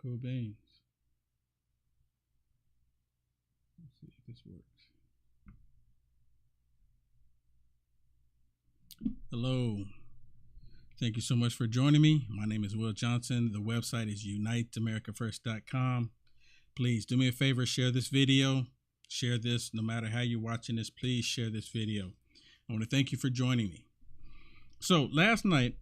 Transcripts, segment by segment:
Cobain. Let's see if this works. Hello. Thank you so much for joining me. My name is Will Johnson. The website is uniteamericafirst.com. Please do me a favor, share this video. Share this no matter how you're watching this. Please share this video. I want to thank you for joining me. So last night,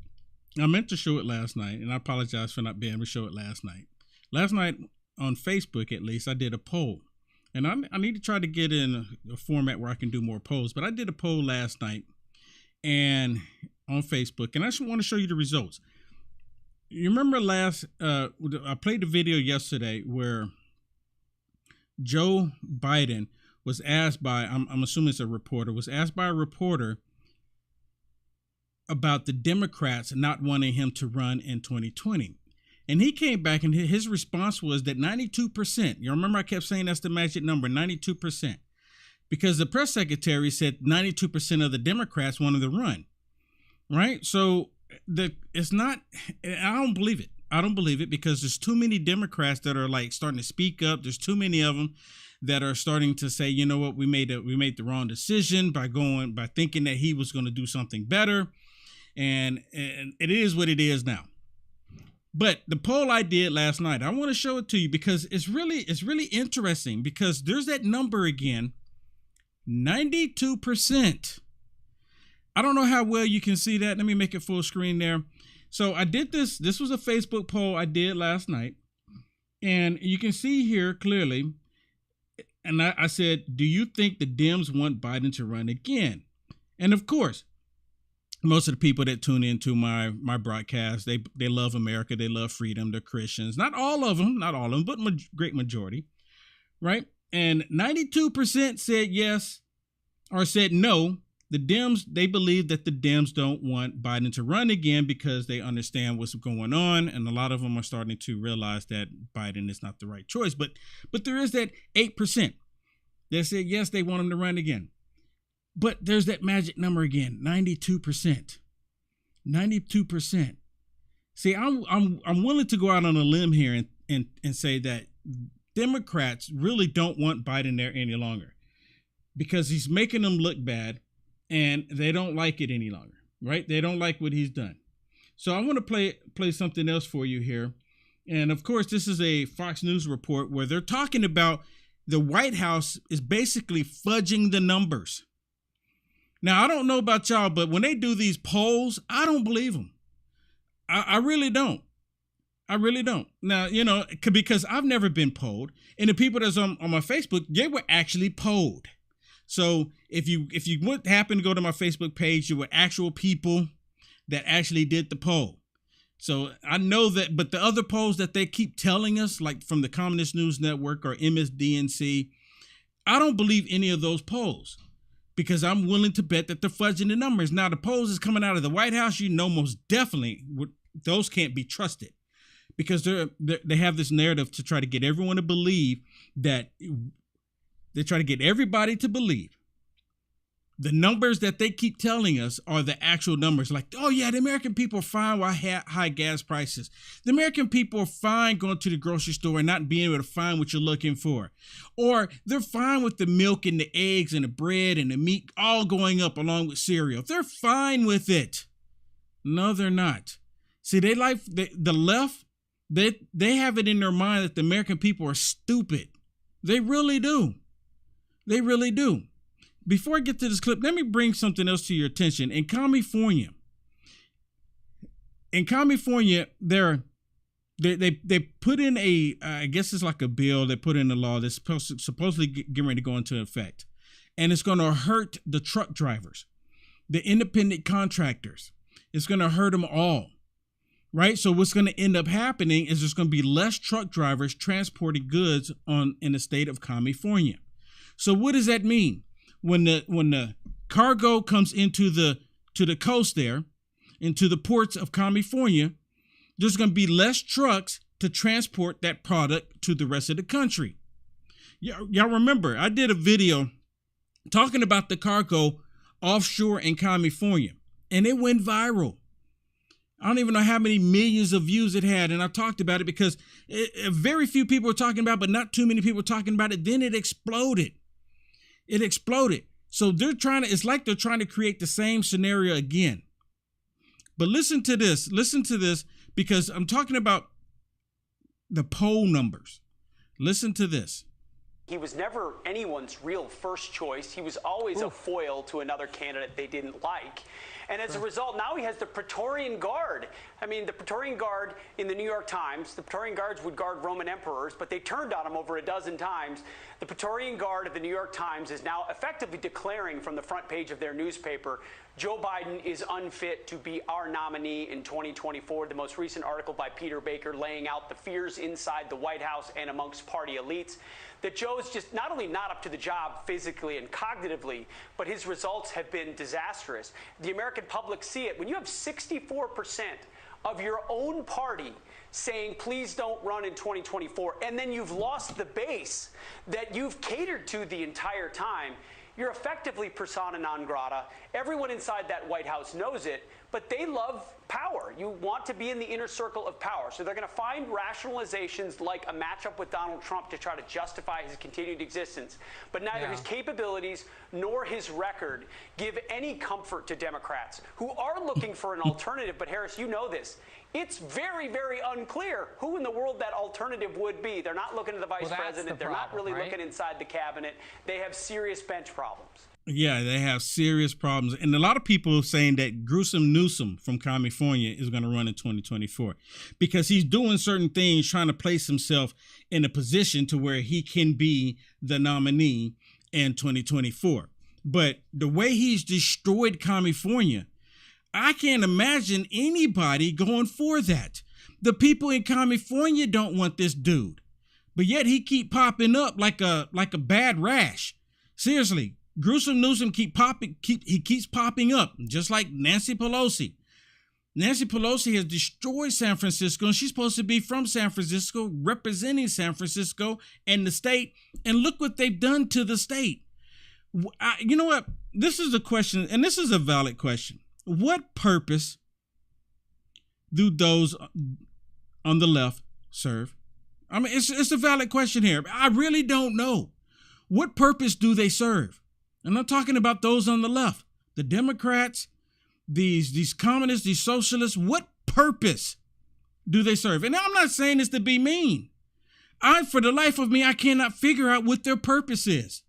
I meant to show it last night, and I apologize for not being able to show it last night. Last night on Facebook, at least, I did a poll. And I need to try to get in a format where I can do more polls. But I did a poll last night and on Facebook, and I just want to show you the results. You remember I played the video yesterday where Joe Biden was asked by, I'm assuming it's a reporter, was asked by a reporter about the Democrats not wanting him to run in 2020. And he came back and his response was that 92%, you remember I kept saying that's the magic number, 92%, because the press secretary said 92% of the Democrats wanted to run, right? So it's not, I don't believe it. I don't believe it because there's too many Democrats that are like starting to speak up. There's too many of them that are starting to say, you know what, we made the wrong decision by thinking that he was going to do something better. And it is what it is now. But the poll I did last night, I want to show it to you because it's really interesting because there's that number again, 92%. I don't know how well you can see that. Let me make it full screen there. So I did this. This was a Facebook poll I did last night. And you can see here clearly. And I said, do you think the Dems want Biden to run again? And of course, most of the people that tune into my broadcast, they love America. They love freedom. They're Christians. Not all of them, but great majority, right? And 92% said yes or said no. The Dems, they believe that the Dems don't want Biden to run again because they understand what's going on. And a lot of them are starting to realize that Biden is not the right choice. But there is that 8% that said yes, they want him to run again. But there's that magic number again, 92%. 92%. See, I'm willing to go out on a limb here and say that Democrats really don't want Biden there any longer because he's making them look bad and they don't like it any longer, right? They don't like what he's done. So I want to play something else for you here. And of course, this is a Fox News report where they're talking about the White House is basically fudging the numbers. Now, I don't know about y'all, but when they do these polls, I don't believe them. I really don't. I really don't. Now, you know, because I've never been polled. And the people that's on my Facebook, they were actually polled. So if you would happen to go to my Facebook page, you were actual people that actually did the poll. So I know that, but the other polls that they keep telling us, like from the Communist News Network or MSDNC, I don't believe any of those polls. Because I'm willing to bet that they're fudging the numbers. Now, the polls is coming out of the White House. You know, most definitely those can't be trusted because they have this narrative to try to get everyone to believe that they try to get everybody to believe the numbers that they keep telling us are the actual numbers. Like, oh, yeah, the American people are fine with high gas prices. The American people are fine going to the grocery store and not being able to find what you're looking for. Or they're fine with the milk and the eggs and the bread and the meat all going up along with cereal. They're fine with it. No, they're not. See, they like the left. They have it in their mind that the American people are stupid. They really do. They really do. Before I get to this clip, let me bring something else to your attention. In California, they put in I guess it's like a bill. They put in a law that's supposedly getting ready to go into effect, and it's going to hurt the truck drivers, the independent contractors. It's going to hurt them all, right? So what's going to end up happening is there's going to be less truck drivers transporting goods in the state of California. So what does that mean? When the cargo comes into the coast there, into the ports of California, there's going to be less trucks to transport that product to the rest of the country. Y'all remember, I did a video talking about the cargo offshore in California, and it went viral. I don't even know how many millions of views it had. And I talked about it because very few people were talking about it, but not too many people were talking about it. Then it exploded. It exploded. So it's like they're trying to create the same scenario again. But listen to this, because I'm talking about the poll numbers. Listen to this. He was never anyone's real first choice. He was always a foil to another candidate they didn't like. And as a result, now he has the Praetorian Guard. I mean, the Praetorian Guard in the New York Times, the Praetorian Guards would guard Roman emperors, but they turned on him over a dozen times. The Praetorian Guard of the New York Times is now effectively declaring from the front page of their newspaper, Joe Biden is unfit to be our nominee in 2024. The most recent article by Peter Baker laying out the fears inside the White House and amongst party elites that Joe's just not only not up to the job physically and cognitively, but his results have been disastrous. The American public see it. When you have 64% of your own party saying, please don't run in 2024, and then you've lost the base that you've catered to the entire time, you're effectively persona non grata. Everyone inside that White House knows it, but they love power. You want to be in the inner circle of power. So they're going to find rationalizations like a matchup with Donald Trump to try to justify his continued existence. But neither his capabilities nor his record give any comfort to Democrats who are looking for an alternative. But Harris, you know this. It's very, very unclear who in the world that alternative would be. They're not looking to the vice president. They're not really looking inside the cabinet. They have serious bench problems. Yeah, they have serious problems. And a lot of people are saying that gruesome Newsom from California is going to run in 2024 because he's doing certain things, trying to place himself in a position to where he can be the nominee in 2024. But the way he's destroyed California, I can't imagine anybody going for that. The people in California don't want this dude, but yet he keep popping up like a bad rash. Seriously, gruesome Newsom keeps popping up, just like Nancy Pelosi. Nancy Pelosi has destroyed San Francisco, and she's supposed to be from San Francisco, representing San Francisco and the state. And look what they've done to the state. You know what? This is a question, and this is a valid question. What purpose do those on the left serve? I mean, it's a valid question here. I really don't know. What purpose do they serve? I'm not talking about those on the left, the Democrats, these communists, these socialists. What purpose do they serve? And I'm not saying this to be mean. For the life of me, I cannot figure out what their purpose is.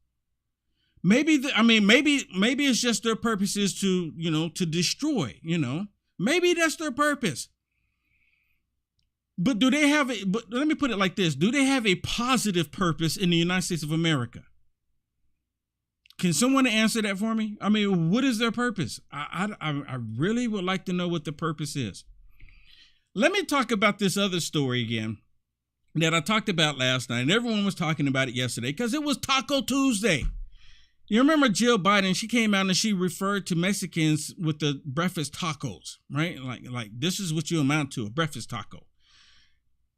Maybe it's just their purpose is to destroy, maybe that's their purpose. But do they have but let me put it like this. Do they have a positive purpose in the United States of America? Can someone answer that for me? I mean, what is their purpose? I really would like to know what the purpose is. Let me talk about this other story again that I talked about last night, and everyone was talking about it yesterday because it was Taco Tuesday. You remember Jill Biden, she came out and she referred to Mexicans with the breakfast tacos, right? Like this is what you amount to, a breakfast taco.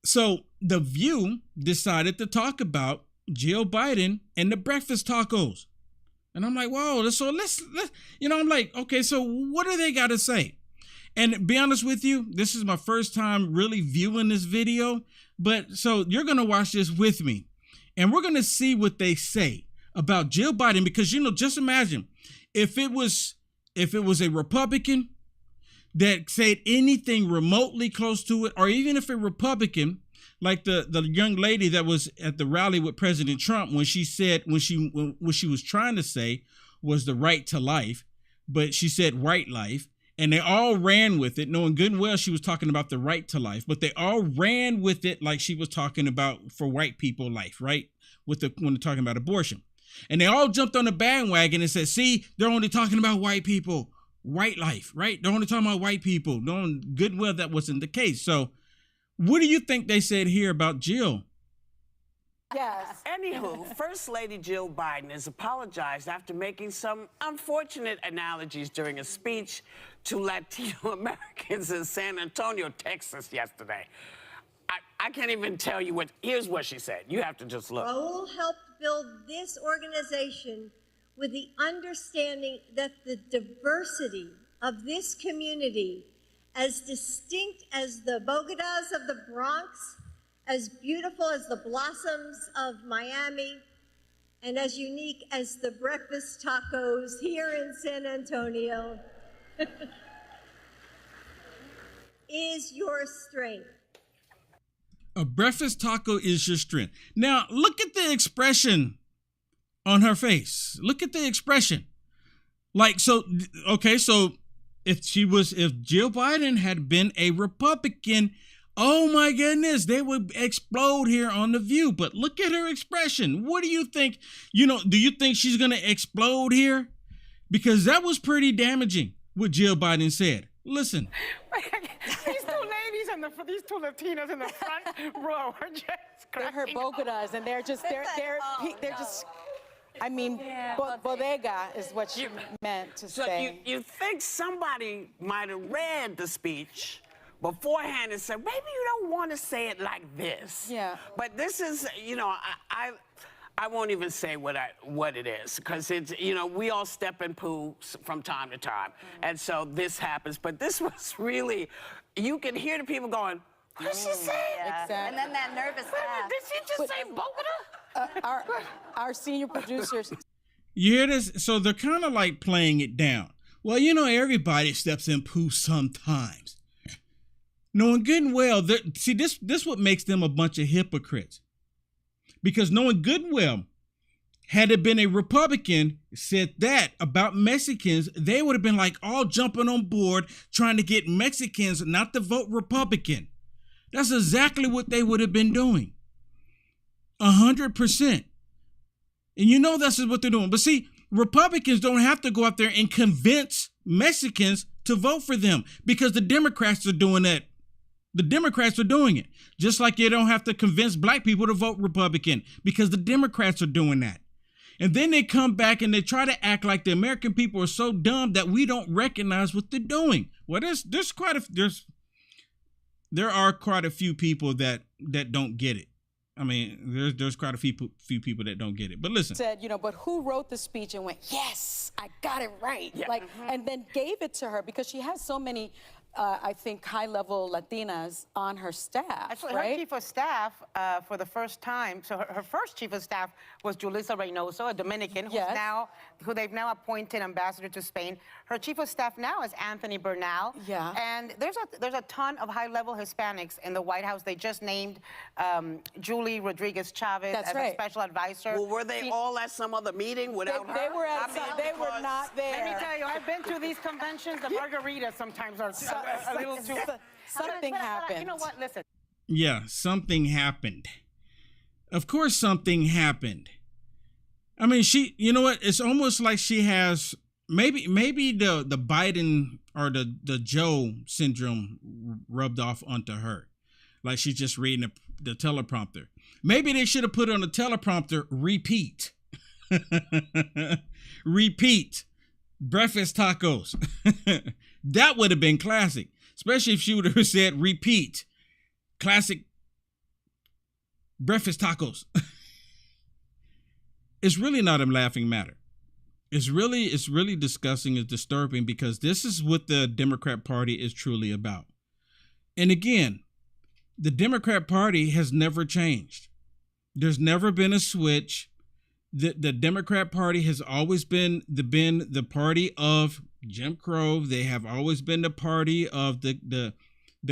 So The View decided to talk about Jill Biden and the breakfast tacos. And I'm like, whoa, so let's I'm like, okay, so what do they got to say? And to be honest with you, this is my first time really viewing this video, but so you're going to watch this with me and we're going to see what they say about Jill Biden, because, just imagine if it was a Republican that said anything remotely close to it, or even if a Republican, like the young lady that was at the rally with President Trump, when she said, what she was trying to say was the right to life, but she said right life, and they all ran with it, knowing good and well she was talking about the right to life, but they all ran with it like she was talking about for white people life, right? When they're talking about abortion. And they all jumped on the bandwagon and said, see, they're only talking about white people, white life, right? They're only talking about white people, knowing good and well that wasn't the case. So what do you think they said here about Jill? Yes. Anywho, First Lady Jill Biden has apologized after making some unfortunate analogies during a speech to Latino Americans in San Antonio, Texas yesterday. I can't even tell you here's what she said. You have to just look. Raul helped build this organization with the understanding that the diversity of this community as distinct as the bodegas of the Bronx, as beautiful as the blossoms of Miami, and as unique as the breakfast tacos here in San Antonio, is your strength. A breakfast taco is your strength. Now, look at the expression on her face. Look at the expression. Like, so, okay, so if Jill Biden had been a Republican, oh my goodness, they would explode here on The View. But look at her expression. What do you think? Do you think she's going to explode here? Because that was pretty damaging, what Jill Biden said. Listen. These two Latinas in the front row are just They're her bodegas, and they're just, I mean, bodega is what she meant to say. You think somebody might have read the speech beforehand and said, maybe you don't want to say it like this. Yeah. But this is, I won't even say what it is, because it's, we all step in poo from time to time. And so this happens. But this was really, you can hear the people going, what did she say? Yeah. Exactly. And then that nervous laugh. Did she just say Bogota? Our senior producers. You hear this? So they're kind of like playing it down. Well, everybody steps in poo sometimes. Knowing good and well, see, this what makes them a bunch of hypocrites. Because knowing good and well, had it been a Republican said that about Mexicans, they would have been like all jumping on board trying to get Mexicans not to vote Republican. That's exactly what they would have been doing. 100%. And that's what they're doing. But see, Republicans don't have to go out there and convince Mexicans to vote for them because the Democrats are doing that. The Democrats are doing it. Just like you don't have to convince black people to vote Republican because the Democrats are doing that. And then they come back and they try to act like the American people are so dumb that we don't recognize what they're doing. Well, there are quite a few people that don't get it. I mean, there's quite a few people that don't get it. But listen. Said, but who wrote the speech and went, yes, I got it right. Yeah. And then gave it to her because she has so many, I think, high-level Latinas on her staff. Actually, right? her chief of staff for the first time, so her first chief of staff was Julissa Reynoso, a Dominican, who they've now appointed ambassador to Spain. Her chief of staff now is Anthony Bernal. Yeah. And there's a ton of high-level Hispanics in the White House. They just named Julie Rodriguez Chavez as a special advisor. Well, were they all at some other meeting without her? They were they were not there. Let me tell you, I've been to these conventions. The margaritas sometimes are a little too... Something happened. You know what? Listen. Yeah, something happened. Of course something happened. I mean, you know what? It's almost like she has maybe the Biden or the Joe syndrome rubbed off onto her. Like she's just reading the teleprompter. Maybe they should have put on the teleprompter, repeat. Repeat. Breakfast tacos. That would have been classic. Especially if she would have said, repeat. Classic breakfast tacos. It's really not a laughing matter. It's really disgusting. It's disturbing because this is what the Democrat Party is truly about. And again, the Democrat Party has never changed. There's never been a switch. The Democrat Party has always been the party of Jim Crow. They have always been the party of the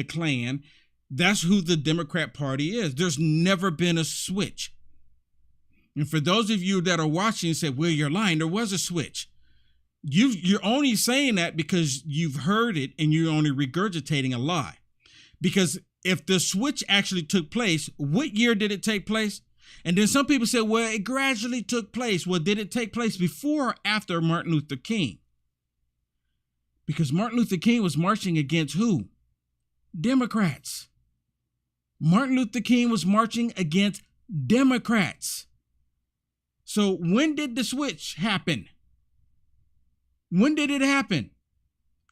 Klan. That's who the Democrat Party is. There's never been a switch. And for those of you that are watching and say, well, you're lying, there was a switch. You're only saying that because you've heard it and you're only regurgitating a lie. Because if the switch actually took place, what year did it take place? And then some people say, well, it gradually took place. Well, did it take place before or after Martin Luther King? Because Martin Luther King was marching against who? Democrats. Martin Luther King was marching against Democrats. So when did the switch happen? When did it happen?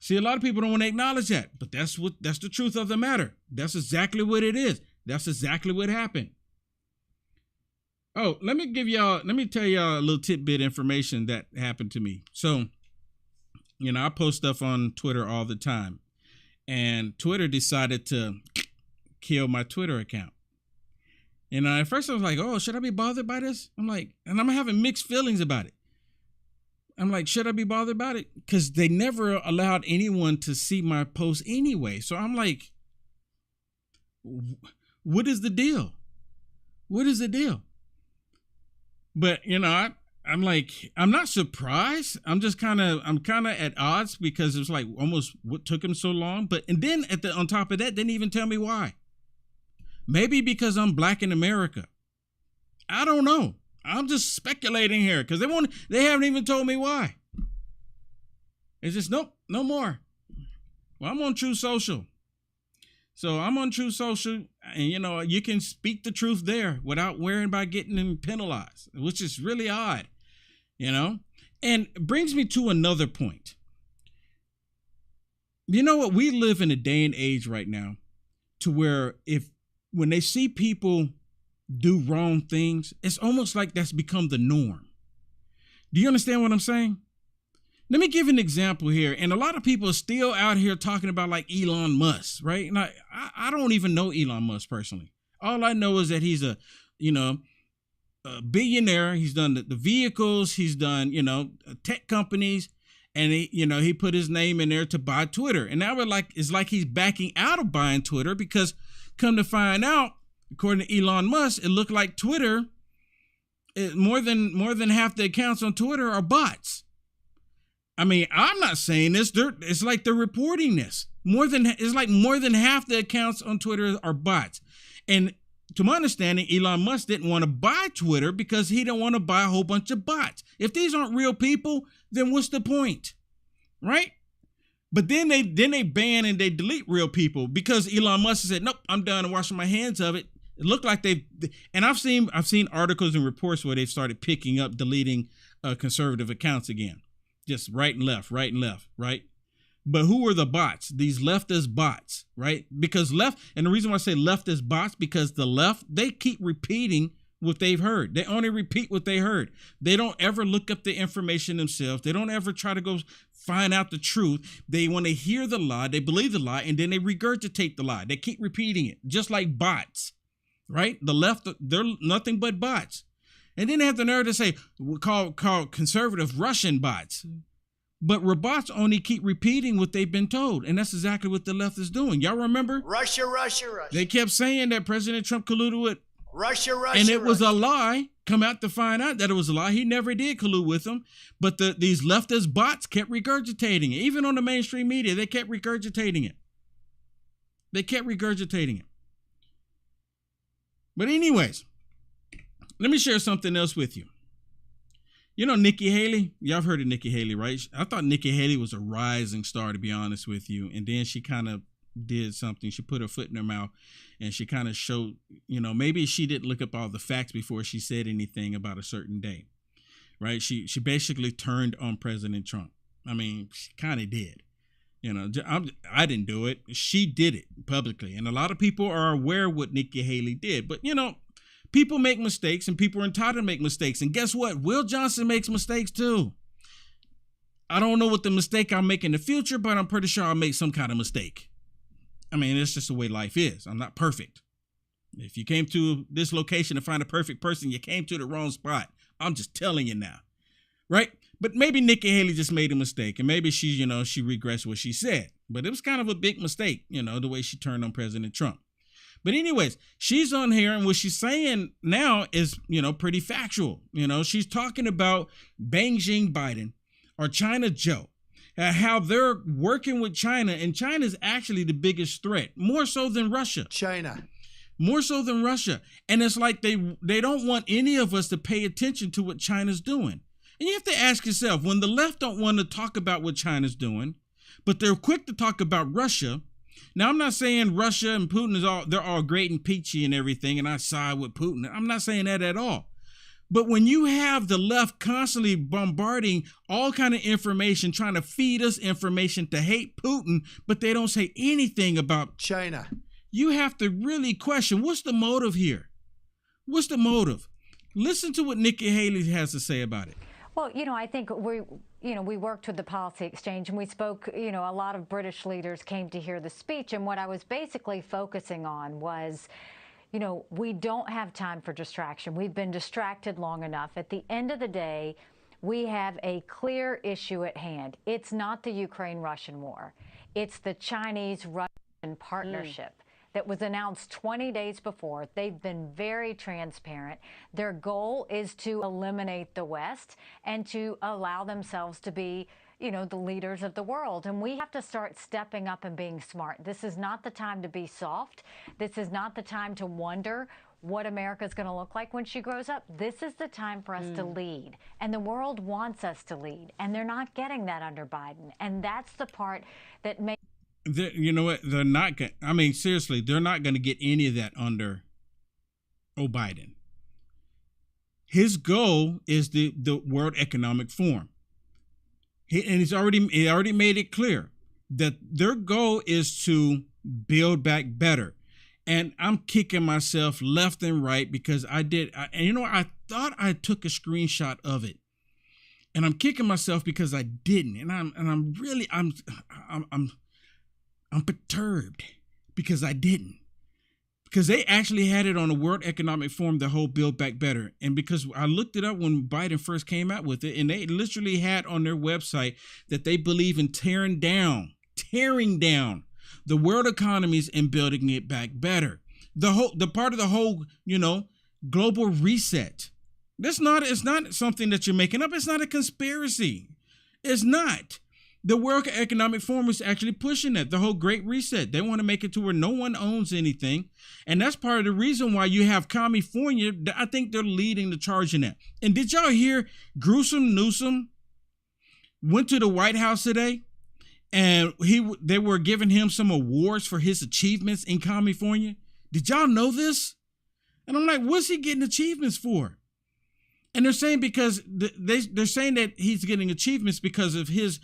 See, a lot of people don't want to acknowledge that, but that's the truth of the matter. That's exactly what it is. That's exactly what happened. Oh, let me tell y'all a little tidbit information that happened to me. So, I post stuff on Twitter all the time. and Twitter decided to kill my Twitter account. And at first I was like, oh, should I be bothered by this? I'm like, and I'm having mixed feelings about it. I'm like, should I be bothered about it? Because they never allowed anyone to see my post anyway. So I'm like, what is the deal? What is the deal? But, you know, I'm like, I'm not surprised. I'm kind of at odds because it was like almost what took him so long. But, and then on top of that, didn't even tell me why. Maybe because I'm black in America. I don't know. I'm just speculating here because they haven't even told me why. It's just, nope, no more. Well, I'm on True Social. So I'm on True Social, and you know, you can speak the truth there without worrying about getting them penalized, which is really odd, you know? And brings me to another point. You know what? We live in a day and age right now to where when they see people do wrong things, it's almost like that's become the norm. Do you understand what I'm saying? Let me give an example here. And a lot of people are still out here talking about like Elon Musk, right? And I don't even know Elon Musk personally. All I know is that he's a billionaire. He's done the vehicles. He's done, tech companies. And he put his name in there to buy Twitter. And now it's like he's backing out of buying Twitter because come to find out, according to Elon Musk, it looked like Twitter, more than half the accounts on Twitter are bots. I mean, I'm not saying this. It's like they're reporting this. More than half the accounts on Twitter are bots. And to my understanding, Elon Musk didn't want to buy Twitter because he didn't want to buy a whole bunch of bots. If these aren't real people, then what's the point? Right? But then they ban and they delete real people because Elon Musk said, nope, I'm done and washing my hands of it. It looked like and I've seen articles and reports where they've started picking up, deleting conservative accounts again. Just right and left, right? But who are the bots? These leftist bots, right? Because and the reason why I say leftist bots, because the left, they keep repeating what they've heard. They only repeat what they heard. They don't ever look up the information themselves. They don't ever try to go find out the truth. They want to hear the lie, they believe the lie, and then they regurgitate the lie. They keep repeating it, just like bots, right? The left, they're nothing but bots. And then they have the nerve to say, we're called conservative Russian bots. But robots only keep repeating what they've been told. And that's exactly what the left is doing. Y'all remember? Russia. They kept saying that President Trump colluded with Russia. And it was a lie. Come out to find out that it was a lie. He never did collude with them. But these leftist bots kept regurgitating it. Even on the mainstream media, they kept regurgitating it. But anyways, let me share something else with you. You know Nikki Haley? Y'all have heard of Nikki Haley, right? I thought Nikki Haley was a rising star, to be honest with you. And then she kind of did something. She put her foot in her mouth and she kind of showed, maybe she didn't look up all the facts before she said anything about a certain day, right? She basically turned on President Trump. I mean, she kind of did. I didn't do it. She did it publicly. And a lot of people are aware of what Nikki Haley did. But, people make mistakes and people are entitled to make mistakes. And guess what? Will Johnson makes mistakes too. I don't know what the mistake I'll make in the future, but I'm pretty sure I'll make some kind of mistake. I mean, it's just the way life is. I'm not perfect. If you came to this location to find a perfect person, you came to the wrong spot. I'm just telling you now. Right? But maybe Nikki Haley just made a mistake and maybe she regrets what she said. But it was kind of a big mistake, the way she turned on President Trump. But anyways, she's on here and what she's saying now is, pretty factual. She's talking about Beijing Biden or China Joe, how they're working with China, and China is actually the biggest threat, more so than Russia. More so than Russia. And it's like they don't want any of us to pay attention to what China's doing. And you have to ask yourself, when the left don't want to talk about what China's doing, but they're quick to talk about Russia. Now, I'm not saying Russia and Putin they're all great and peachy and everything, and I side with Putin. I'm not saying that at all. But when you have the left constantly bombarding all kind of information, trying to feed us information to hate Putin, but they don't say anything about China, you have to really question, what's the motive here? What's the motive? Listen to what Nikki Haley has to say about it. Well, I think we worked with the Policy Exchange, and we spoke, a lot of British leaders came to hear the speech, and what I was basically focusing on was, we don't have time for distraction. We've been distracted long enough. At the end of the day, we have a clear issue at hand. It's not the Ukraine-Russian war. It's the Chinese-Russian partnership that was announced 20 days before. They've been very transparent. Their goal is to eliminate the West and to allow themselves to be, the leaders of the world. And we have to start stepping up and being smart. This is not the time to be soft. This is not the time to wonder what America's going to look like when she grows up. This is the time for us to lead. And the world wants us to lead. And they're not getting that under Biden. And that's the part that makes... You know what? They're not going. I mean, seriously, they're not going to get any of that under Biden. His goal is the World Economic Forum. He already made it clear that their goal is to build back better. And I'm kicking myself left and right because I thought I took a screenshot of it, and I'm kicking myself because I didn't. And I'm perturbed because I didn't, because they actually had it on the World Economic Forum, the whole Build Back Better. And because I looked it up when Biden first came out with it, and they literally had on their website that they believe in tearing down the world economies and building it back better. The part of the whole, global reset. It's not something that you're making up. It's not a conspiracy. It's not. The World Economic Forum is actually pushing that, the whole Great Reset. They want to make it to where no one owns anything. And that's part of the reason why you have California. I think they're leading the charge in that. And did y'all hear gruesome Newsom went to the White House today, and they were giving him some awards for his achievements in California? Did y'all know this? And I'm like, what's he getting achievements for? And they're saying because they're saying that he's getting achievements because of his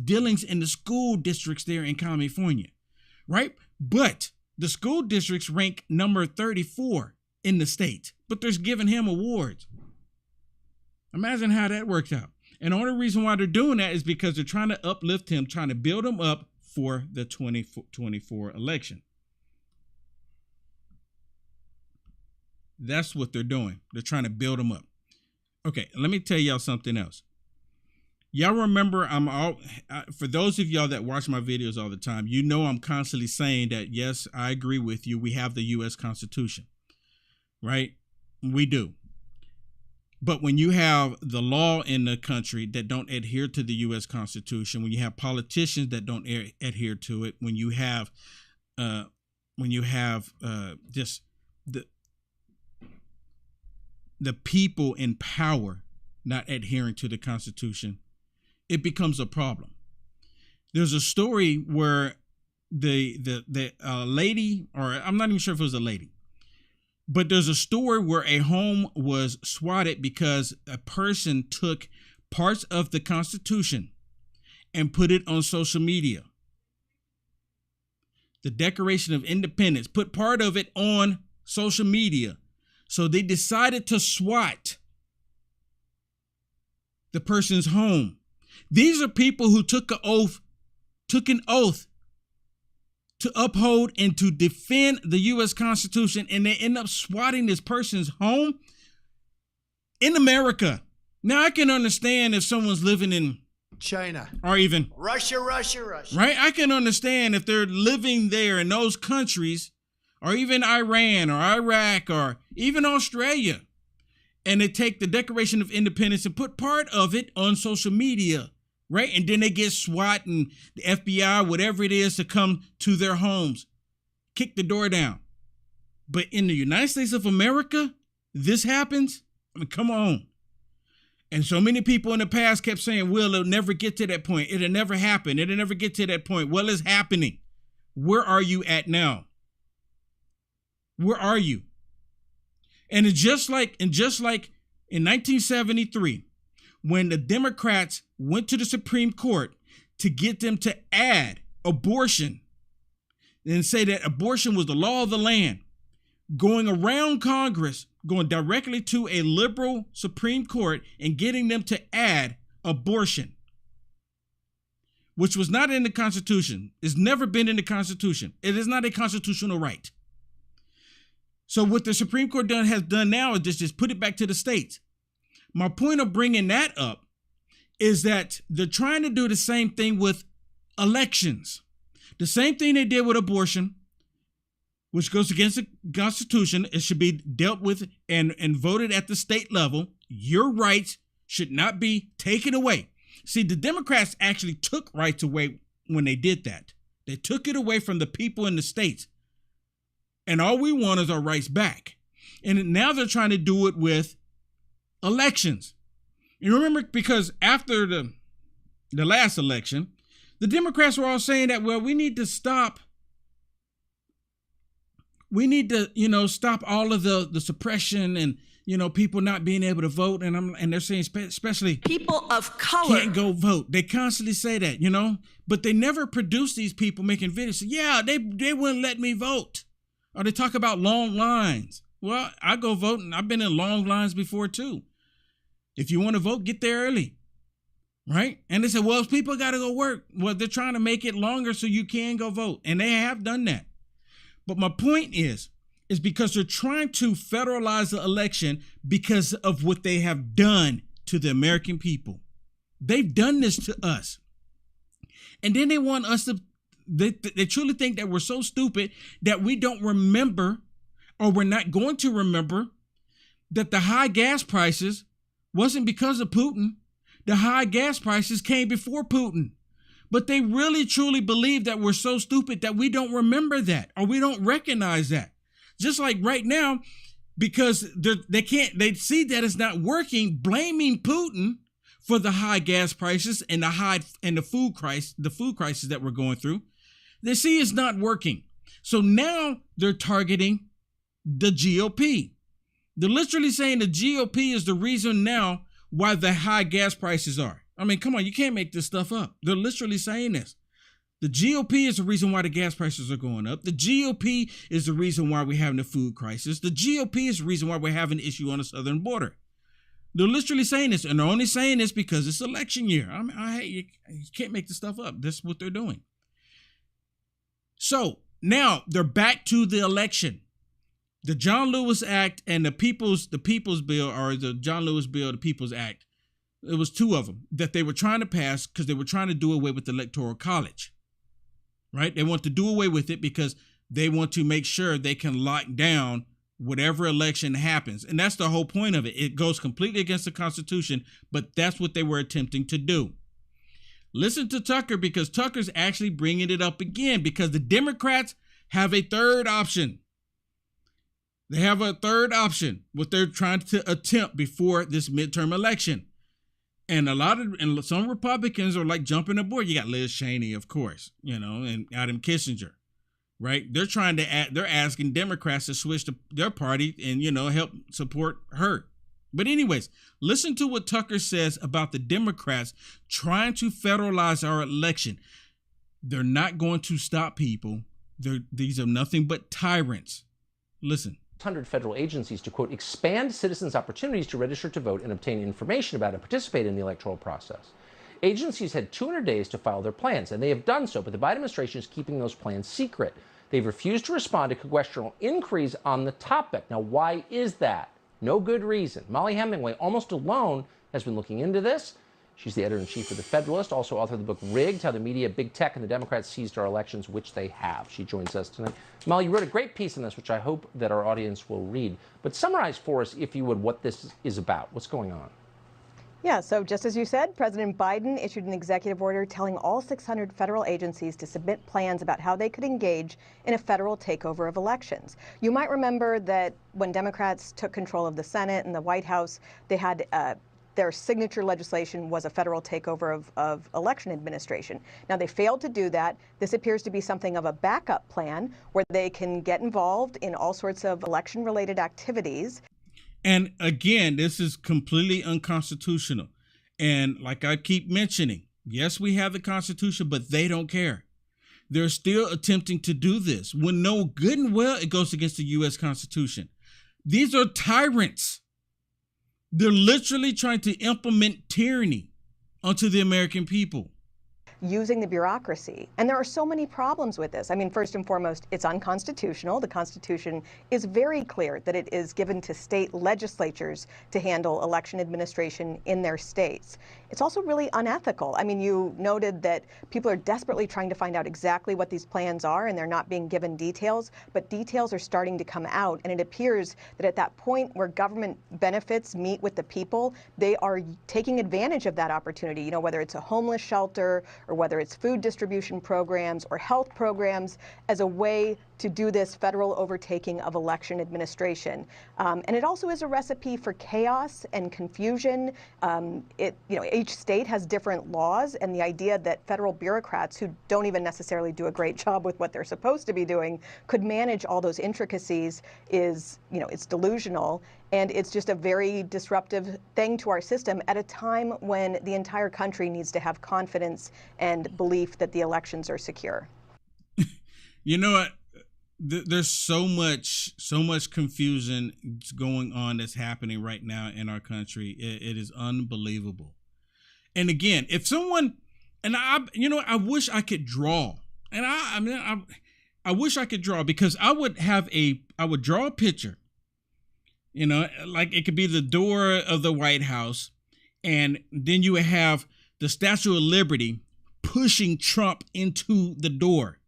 dealings in the school districts there in California, right? But the school districts rank number 34 in the state, but they're giving him awards. Imagine how that works out. And the only reason why they're doing that is because they're trying to uplift him, trying to build him up for the 2024 election. That's what they're doing. They're trying to build him up. Okay, let me tell y'all something else. Y'all remember, for those of y'all that watch my videos all the time, I'm constantly saying that, yes, I agree with you. We have the U.S. Constitution, right? We do. But when you have the law in the country that don't adhere to the U.S. Constitution, when you have politicians that don't adhere to it, when you have just the people in power not adhering to the Constitution, it becomes a problem. There's a story where the lady, or I'm not even sure if it was a lady, but there's a story where a home was swatted because a person took parts of the Constitution and put it on social media. The Declaration of Independence, put part of it on social media. So they decided to SWAT the person's home. These are people who took an oath to uphold and to defend the U.S. Constitution, and they end up swatting this person's home in America. Now, I can understand if someone's living in China or even Russia. Right? I can understand if they're living there in those countries, or even Iran or Iraq or even Australia, and they take the Declaration of Independence and put part of it on social media, right? And then they get SWAT and the FBI, whatever it is, to come to their homes, kick the door down. But in the United States of America, this happens? I mean, come on. And so many people in the past kept saying, well, it'll never get to that point. It'll never happen. It'll never get to that point. Well, it's happening. Where are you at now? Where are you? And it's just like in 1973, when the Democrats went to the Supreme Court to get them to add abortion and say that abortion was the law of the land, going around Congress, going directly to a liberal Supreme Court and getting them to add abortion which was not in the Constitution. It's never been in the Constitution. It is not a constitutional right. So what the Supreme Court has done now is just put it back to the states. My point of bringing that up is that they're trying to do the same thing with elections. The same thing they did with abortion, which goes against the Constitution. It should be dealt with and voted at the state level. Your rights should not be taken away. See, the Democrats actually took rights away when they did that. They took it away from the people in the states. And all we want is our rights back. And now they're trying to do it with elections. You remember, because after the last election, the Democrats were all saying that, well, we need to stop stop all of the suppression and, people not being able to vote. And they're saying especially people of color can't go vote. They constantly say that, but they never produce these people making videos. Yeah, they wouldn't let me vote. Or they talk about long lines. Well, I go vote, and I've been in long lines before too. If you want to vote, get there early. Right? And they said, well, people got to go work. Well, they're trying to make it longer so you can go vote. And they have done that. But my point is because they're trying to federalize the election because of what they have done to the American people. They've done this to us. And then they want us to, they truly think that we're so stupid that we don't remember, or we're not going to remember, that the high gas prices wasn't because of Putin. The high gas prices came before Putin. But they really truly believe that we're so stupid that we don't remember that, or we don't recognize that. Just like right now, because they see that it's not working, blaming Putin for the high gas prices and the food crisis that we're going through. They see it's not working. So now they're targeting the GOP. They're literally saying the GOP is the reason now why the high gas prices are. I mean, come on, you can't make this stuff up. They're literally saying this. The GOP is the reason why the gas prices are going up. The GOP is the reason why we're having a food crisis. The GOP is the reason why we're having an issue on the southern border. They're literally saying this, and they're only saying this because it's election year. I mean, you can't make this stuff up. That's what they're doing. So now they're back to the election. The John Lewis Act and the People's Bill, or the John Lewis Bill, the People's Act. It was two of them that they were trying to pass because they were trying to do away with the Electoral College, right? They want to do away with it because they want to make sure they can lock down whatever election happens. And that's the whole point of it. It goes completely against the Constitution, but that's what they were attempting to do. Listen to Tucker, because Tucker's actually bringing it up again, because the Democrats have a third option. They have a third option, what they're trying to attempt before this midterm election. And some Republicans are like jumping aboard. You got Liz Cheney, of course, and Adam Kissinger, right? They're asking Democrats to switch to their party and, help support her. But anyways, listen to what Tucker says about the Democrats trying to federalize our election. They're not going to stop people. These are nothing but tyrants. Listen. 100 federal agencies to, quote, expand citizens' opportunities to register to vote and obtain information about and participate in the electoral process. Agencies had 200 days to file their plans, and they have done so, but the Biden administration is keeping those plans secret. They've refused to respond to congressional inquiries on the topic. Now, why is that? No good reason. Molly Hemingway, almost alone, has been looking into this. She's the editor-in-chief of The Federalist, also author of the book Rigged, How the Media, Big Tech, and the Democrats Seized Our Elections, which they have. She joins us tonight. Molly, you wrote a great piece on this, which I hope that our audience will read. But summarize for us, if you would, what this is about. What's going on? Yeah, so just as you said, President Biden issued an executive order telling all 600 federal agencies to submit plans about how they could engage in a federal takeover of elections. You might remember that when Democrats took control of the Senate and the White House, they had their signature legislation was a federal takeover of election administration. Now, they failed to do that. This appears to be something of a backup plan where they can get involved in all sorts of election-related activities. And again, this is completely unconstitutional. And like I keep mentioning, yes, we have the Constitution, but they don't care. They're still attempting to do this. When no good and well, it goes against the U.S. Constitution. These are tyrants. They're literally trying to implement tyranny onto the American people. using the bureaucracy. And there are so many problems with this. I mean, first and foremost, it's unconstitutional. The Constitution is very clear that it is given to state legislatures to handle election administration in their states. It's also really unethical. I mean, you noted that people are desperately trying to find out exactly what these plans are, and they're not being given details, but details are starting to come out, and it appears that at that point where government benefits meet with the people, they are taking advantage of that opportunity, you know, whether it's a homeless shelter or whether it's food distribution programs or health programs, as a way to do this federal overtaking of election administration. And it also is a recipe for chaos and confusion. Each state has different laws, and the idea that federal bureaucrats who don't even necessarily do a great job with what they're supposed to be doing could manage all those intricacies is, it's delusional. And it's just a very disruptive thing to our system at a time when the entire country needs to have confidence and belief that the elections are secure. You know what? There's so much confusion going on that's happening right now in our country. It is unbelievable. And again, if someone, and I wish I could draw, and I wish I could draw, because I would draw a picture, like it could be the door of the White House, and then you would have the Statue of Liberty pushing Trump into the door.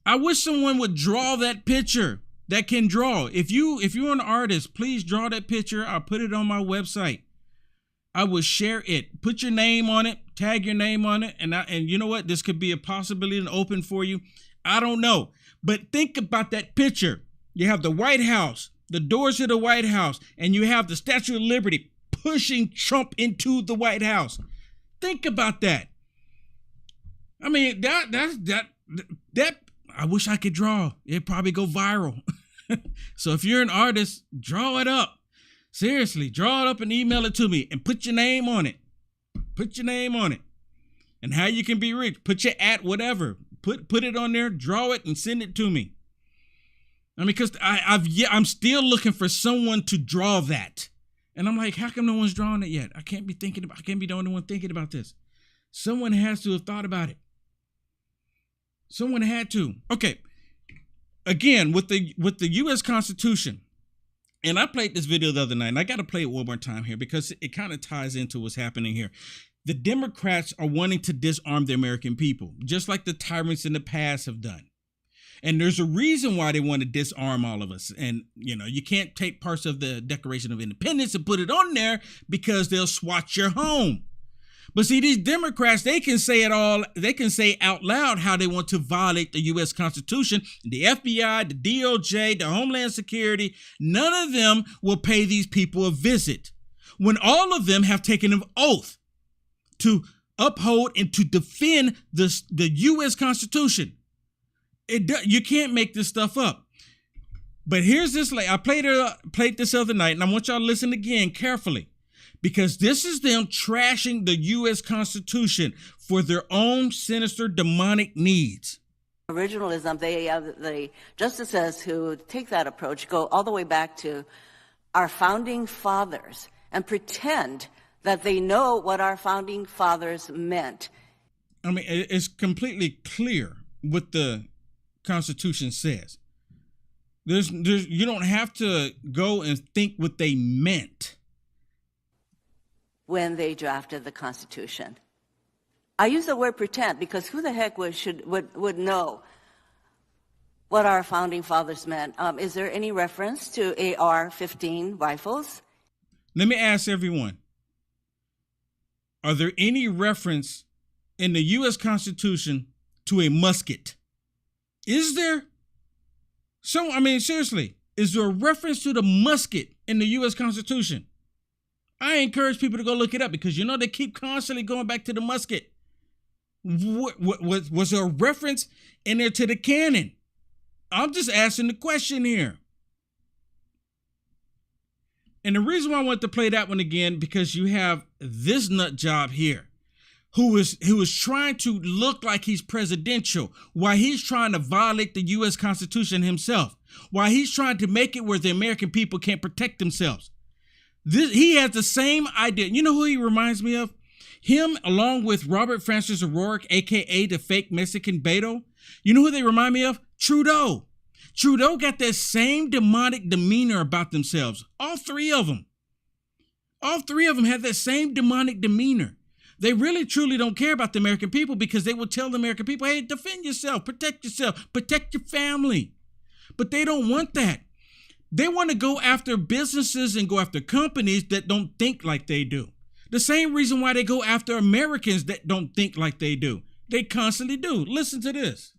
I wish someone would draw that picture that can draw. If you're an artist, please draw that picture. I'll put it on my website. I will share it. Put your name on it, tag your name on it. And you know what? This could be a possibility and open for you. I don't know. But think about that picture. You have the White House, the doors to the White House, and you have the Statue of Liberty pushing Trump into the White House. Think about that. I mean, that I wish I could draw. It'd probably go viral. So if you're an artist, draw it up. Seriously, draw it up and email it to me and put your name on it. And how you can be rich. Put your whatever. Put it on there, draw it, and send it to me. I mean, because I'm still looking for someone to draw that. And I'm like, how come no one's drawing it yet? I can't be the only one thinking about this. Someone has to have thought about it. Someone had to. Okay. Again, with the U.S. Constitution, and I played this video the other night, and I got to play it one more time here because it kind of ties into what's happening here. The Democrats are wanting to disarm the American people, just like the tyrants in the past have done. And there's a reason why they want to disarm all of us. And, you can't take parts of the Declaration of Independence and put it on there because they'll swat your home. But see, these Democrats, they can say it all. They can say out loud how they want to violate the U.S. Constitution. The FBI, the DOJ, the Homeland Security, none of them will pay these people a visit when all of them have taken an oath to uphold and to defend the U.S. Constitution. You can't make this stuff up. But here's this. I played this other night, and I want y'all to listen again carefully. Because this is them trashing the U.S. Constitution for their own sinister, demonic needs. Originalism, the justices who take that approach go all the way back to our founding fathers and pretend that they know what our founding fathers meant. I mean, it's completely clear what the Constitution says. You don't have to go and think what they meant when they drafted the Constitution. I use the word pretend because who the heck would know what our founding fathers meant? Is there any reference to AR-15 rifles? Let me ask everyone, are there any reference in the U.S. Constitution to a musket? Is there? So, I mean, seriously, is there a reference to the musket in the U.S. Constitution? I encourage people to go look it up because, they keep constantly going back to the musket. Was there a reference in there to the cannon? I'm just asking the question here. And the reason why I want to play that one again, because you have this nut job here who is trying to look like he's presidential while he's trying to violate the U.S. Constitution himself, while he's trying to make it where the American people can't protect themselves. He has the same idea. You know who he reminds me of? him along with Robert Francis O'Rourke, aka the fake Mexican Beto, you know who they remind me of? Trudeau. Trudeau got that same demonic demeanor about themselves. All three of them. All three of them have that same demonic demeanor. They really, truly don't care about the American people because they will tell the American people, hey, defend yourself, protect your family. But they don't want that. They want to go after businesses and go after companies that don't think like they do. The same reason why they go after Americans that don't think like they do. They constantly do. Listen to this.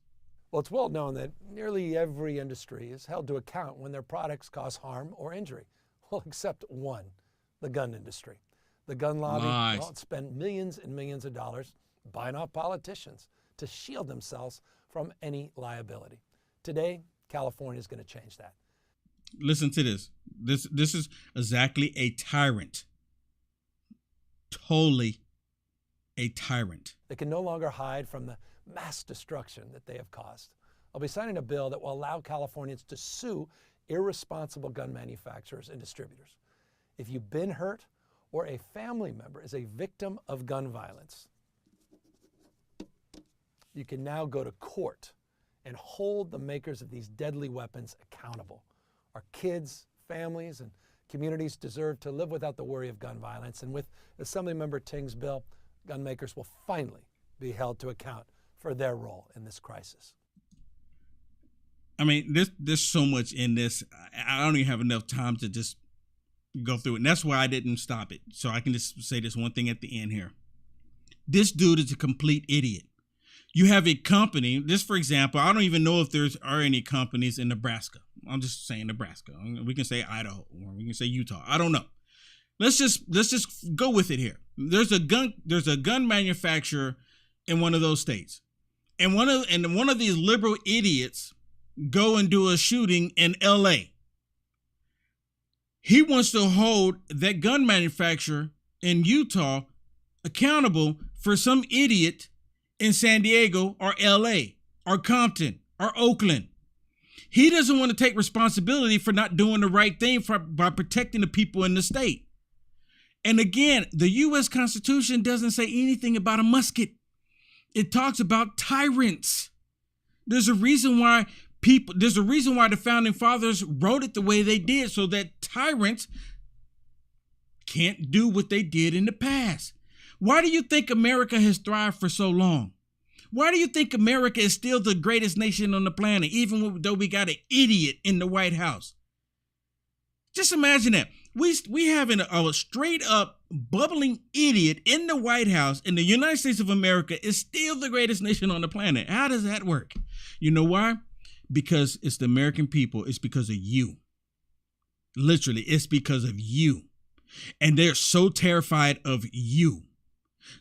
Well, it's well known that nearly every industry is held to account when their products cause harm or injury. Well, except one, the gun industry. The gun lobby, well, spend millions and millions of dollars buying off politicians to shield themselves from any liability. Today, California is going to change that. Listen to this. This is exactly a tyrant. Totally a tyrant. They can no longer hide from the mass destruction that they have caused. I'll be signing a bill that will allow Californians to sue irresponsible gun manufacturers and distributors. If you've been hurt or a family member is a victim of gun violence, you can now go to court and hold the makers of these deadly weapons accountable. Our kids, families, and communities deserve to live without the worry of gun violence. And with Assemblymember Ting's bill, gun makers will finally be held to account for their role in this crisis. I mean, there's so much in this. I don't even have enough time to just go through it. And that's why I didn't stop it. So I can just say this one thing at the end here. This dude is a complete idiot. You have a company, just for example, I don't even know if are any companies in Nebraska. I'm just saying Nebraska. We can say Idaho or we can say Utah. I don't know. Let's just go with it here. There's a gun manufacturer in one of those states. And one of these liberal idiots go and do a shooting in LA. He wants to hold that gun manufacturer in Utah accountable for some idiot in San Diego or LA or Compton or Oakland. He doesn't want to take responsibility for not doing the right thing by protecting the people in the state. And again, the U.S. Constitution doesn't say anything about a musket. It talks about tyrants. There's a reason why the founding fathers wrote it the way they did, so that tyrants can't do what they did in the past. Why do you think America has thrived for so long? Why do you think America is still the greatest nation on the planet, even though we got an idiot in the White House? Just imagine that. We having a straight up bubbling idiot in the White House in the United States of America is still the greatest nation on the planet. How does that work? You know why? Because it's the American people. It's because of you. Literally, it's because of you. And they're so terrified of you.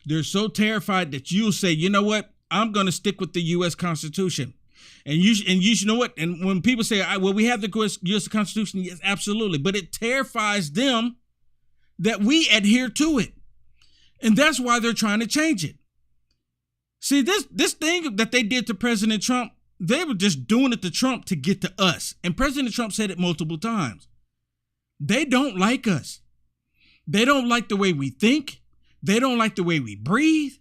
They're so terrified that you'll say, you know what? I'm going to stick with the U.S. Constitution. And you know what? And when people say, well, we have the U.S. Constitution, yes, absolutely. But it terrifies them that we adhere to it. And that's why they're trying to change it. See, this thing that they did to President Trump, they were just doing it to Trump to get to us. And President Trump said it multiple times. They don't like us. They don't like the way we think. They don't like the way we breathe.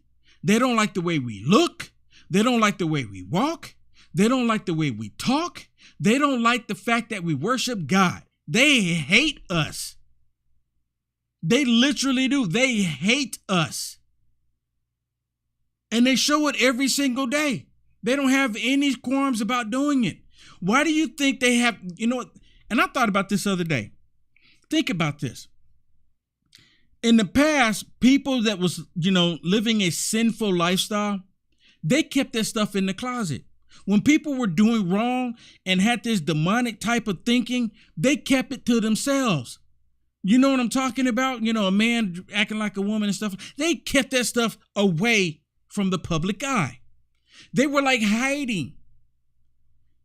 They don't like the way we look. They don't like the way we walk. They don't like the way we talk. They don't like the fact that we worship God. They hate us. They literally do. They hate us. And they show it every single day. They don't have any qualms about doing it. Why do you think they have, and I thought about this the other day. Think about this. In the past, people that was, living a sinful lifestyle, they kept that stuff in the closet. When people were doing wrong and had this demonic type of thinking, they kept it to themselves. You know what I'm talking about? A man acting like a woman and stuff. They kept that stuff away from the public eye. They were like hiding.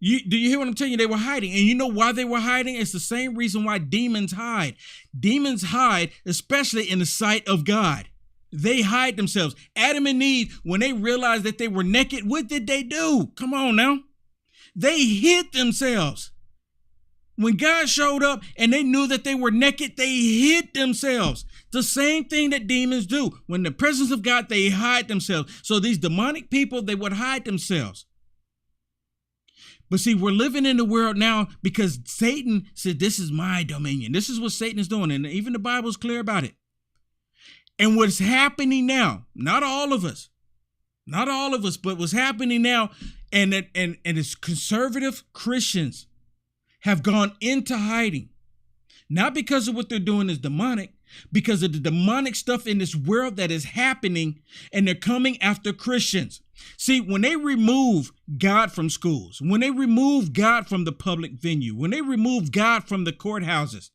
Do you hear what I'm telling you? They were hiding. And you know why they were hiding? It's the same reason why demons hide. Demons hide, especially in the sight of God. They hide themselves. Adam and Eve, when they realized that they were naked, what did they do? Come on now. They hid themselves. When God showed up and they knew that they were naked, they hid themselves. The same thing that demons do. When the presence of God, they hide themselves. So these demonic people, they would hide themselves. But see, we're living in the world now because Satan said, this is my dominion. This is what Satan is doing. And even the Bible is clear about it. And what's happening now, not all of us, but what's happening now, and it's conservative Christians have gone into hiding. Not because of what they're doing is demonic, because of the demonic stuff in this world that is happening, and they're coming after Christians. See, when they remove God from schools, when they remove God from the public venue, when they remove God from the courthouses,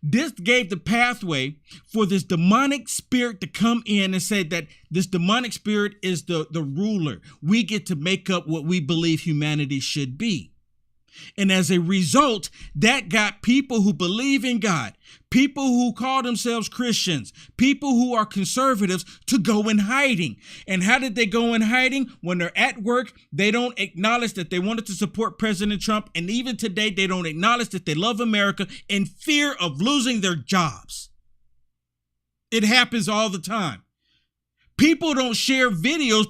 this gave the pathway for this demonic spirit to come in and say that this demonic spirit is the ruler. We get to make up what we believe humanity should be. And as a result, that got people who believe in God, people who call themselves Christians, people who are conservatives to go in hiding. And how did they go in hiding? When they're at work, they don't acknowledge that they wanted to support President Trump. And even today, they don't acknowledge that they love America in fear of losing their jobs. It happens all the time. People don't share videos.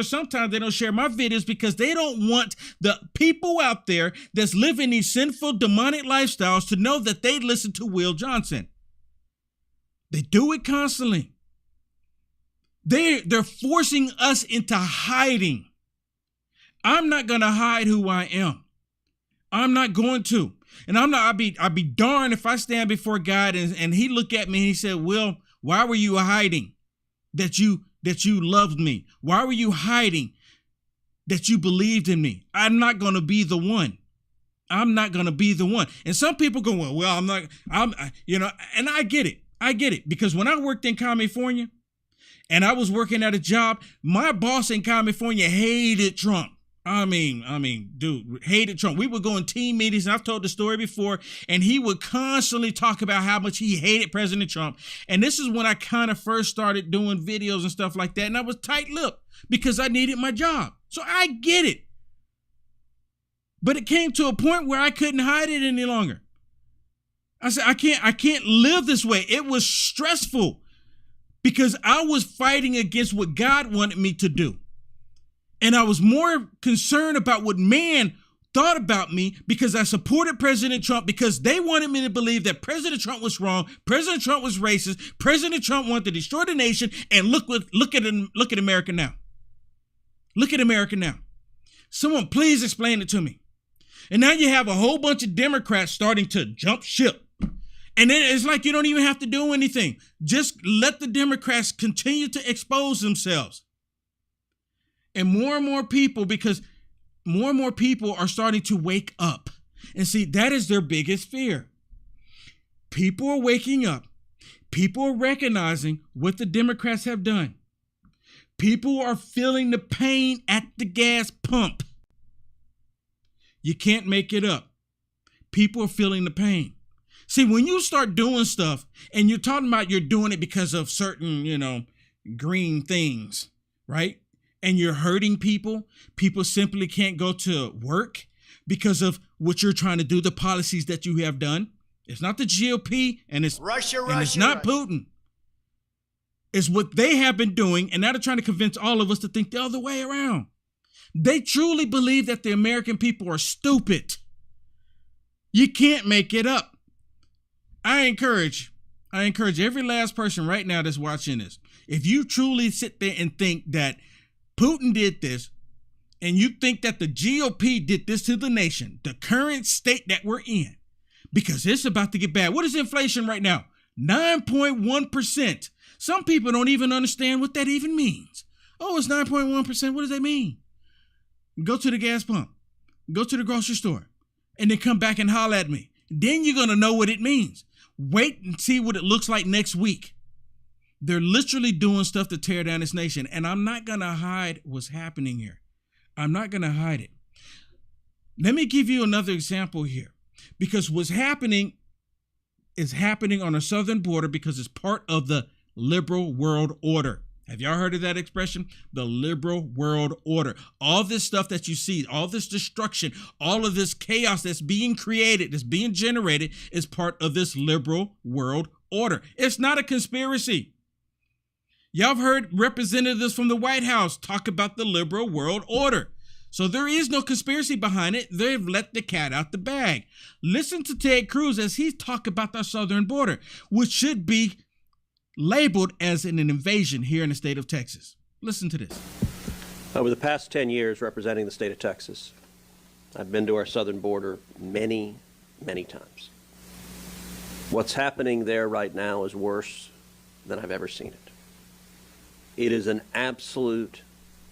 Sometimes they don't share my videos because they don't want the people out there that's living these sinful, demonic lifestyles to know that they listen to Will Johnson. They do it constantly. They're forcing us into hiding. I'm not going to hide who I am. I'm not going to. And I'd be darned if I stand before God and he look at me and he said, Will, why were you hiding that you loved me? Why were you hiding that you believed in me? I'm not going to be the one. I'm not going to be the one. And some people go, well, and I get it. Because when I worked in California and I was working at a job, my boss in California hated Trump. I mean, dude, hated Trump. We would go in team meetings, and I've told the story before, and he would constantly talk about how much he hated President Trump. And this is when I kind of first started doing videos and stuff like that, and I was tight-lipped because I needed my job. So I get it. But it came to a point where I couldn't hide it any longer. I said, I can't live this way. It was stressful because I was fighting against what God wanted me to do. And I was more concerned about what man thought about me because I supported President Trump because they wanted me to believe that President Trump was wrong, President Trump was racist, President Trump wanted to destroy the nation, and look at America now. Look at America now. Someone please explain it to me. And now you have a whole bunch of Democrats starting to jump ship. And then it's like you don't even have to do anything. Just let the Democrats continue to expose themselves. And more people, because more and more people are starting to wake up. And see, that is their biggest fear. People are waking up. People are recognizing what the Democrats have done. People are feeling the pain at the gas pump. You can't make it up. People are feeling the pain. See, when you start doing stuff and you're talking about you're doing it because of certain, green things, right? And you're hurting people simply can't go to work because of what you're trying to do, the policies that you have done. It's not the GOP and it's not Putin. It's what they have been doing, and now they're trying to convince all of us to think the other way around. They truly believe that the American people are stupid. You can't make it up. I encourage every last person right now that's watching this. If you truly sit there and think that Putin did this, and you think that the GOP did this to the nation, the current state that we're in, because it's about to get bad. What is inflation right now? 9.1%. Some people don't even understand what that even means. Oh, it's 9.1%. What does that mean? Go to the gas pump, go to the grocery store, and then come back and holler at me. Then you're going to know what it means. Wait and see what it looks like next week. They're literally doing stuff to tear down this nation. And I'm not going to hide what's happening here. I'm not going to hide it. Let me give you another example here. Because what's happening is happening on the southern border because it's part of the liberal world order. Have y'all heard of that expression? The liberal world order. All this stuff that you see, all this destruction, all of this chaos that's being created, that's being generated is part of this liberal world order. It's not a conspiracy. Y'all have heard representatives from the White House talk about the liberal world order. So there is no conspiracy behind it. They've let the cat out the bag. Listen to Ted Cruz as he talks about the southern border, which should be labeled as an invasion here in the state of Texas. Listen to this. Over the past 10 years representing the state of Texas, I've been to our southern border many, many times. What's happening there right now is worse than I've ever seen it. It is an absolute,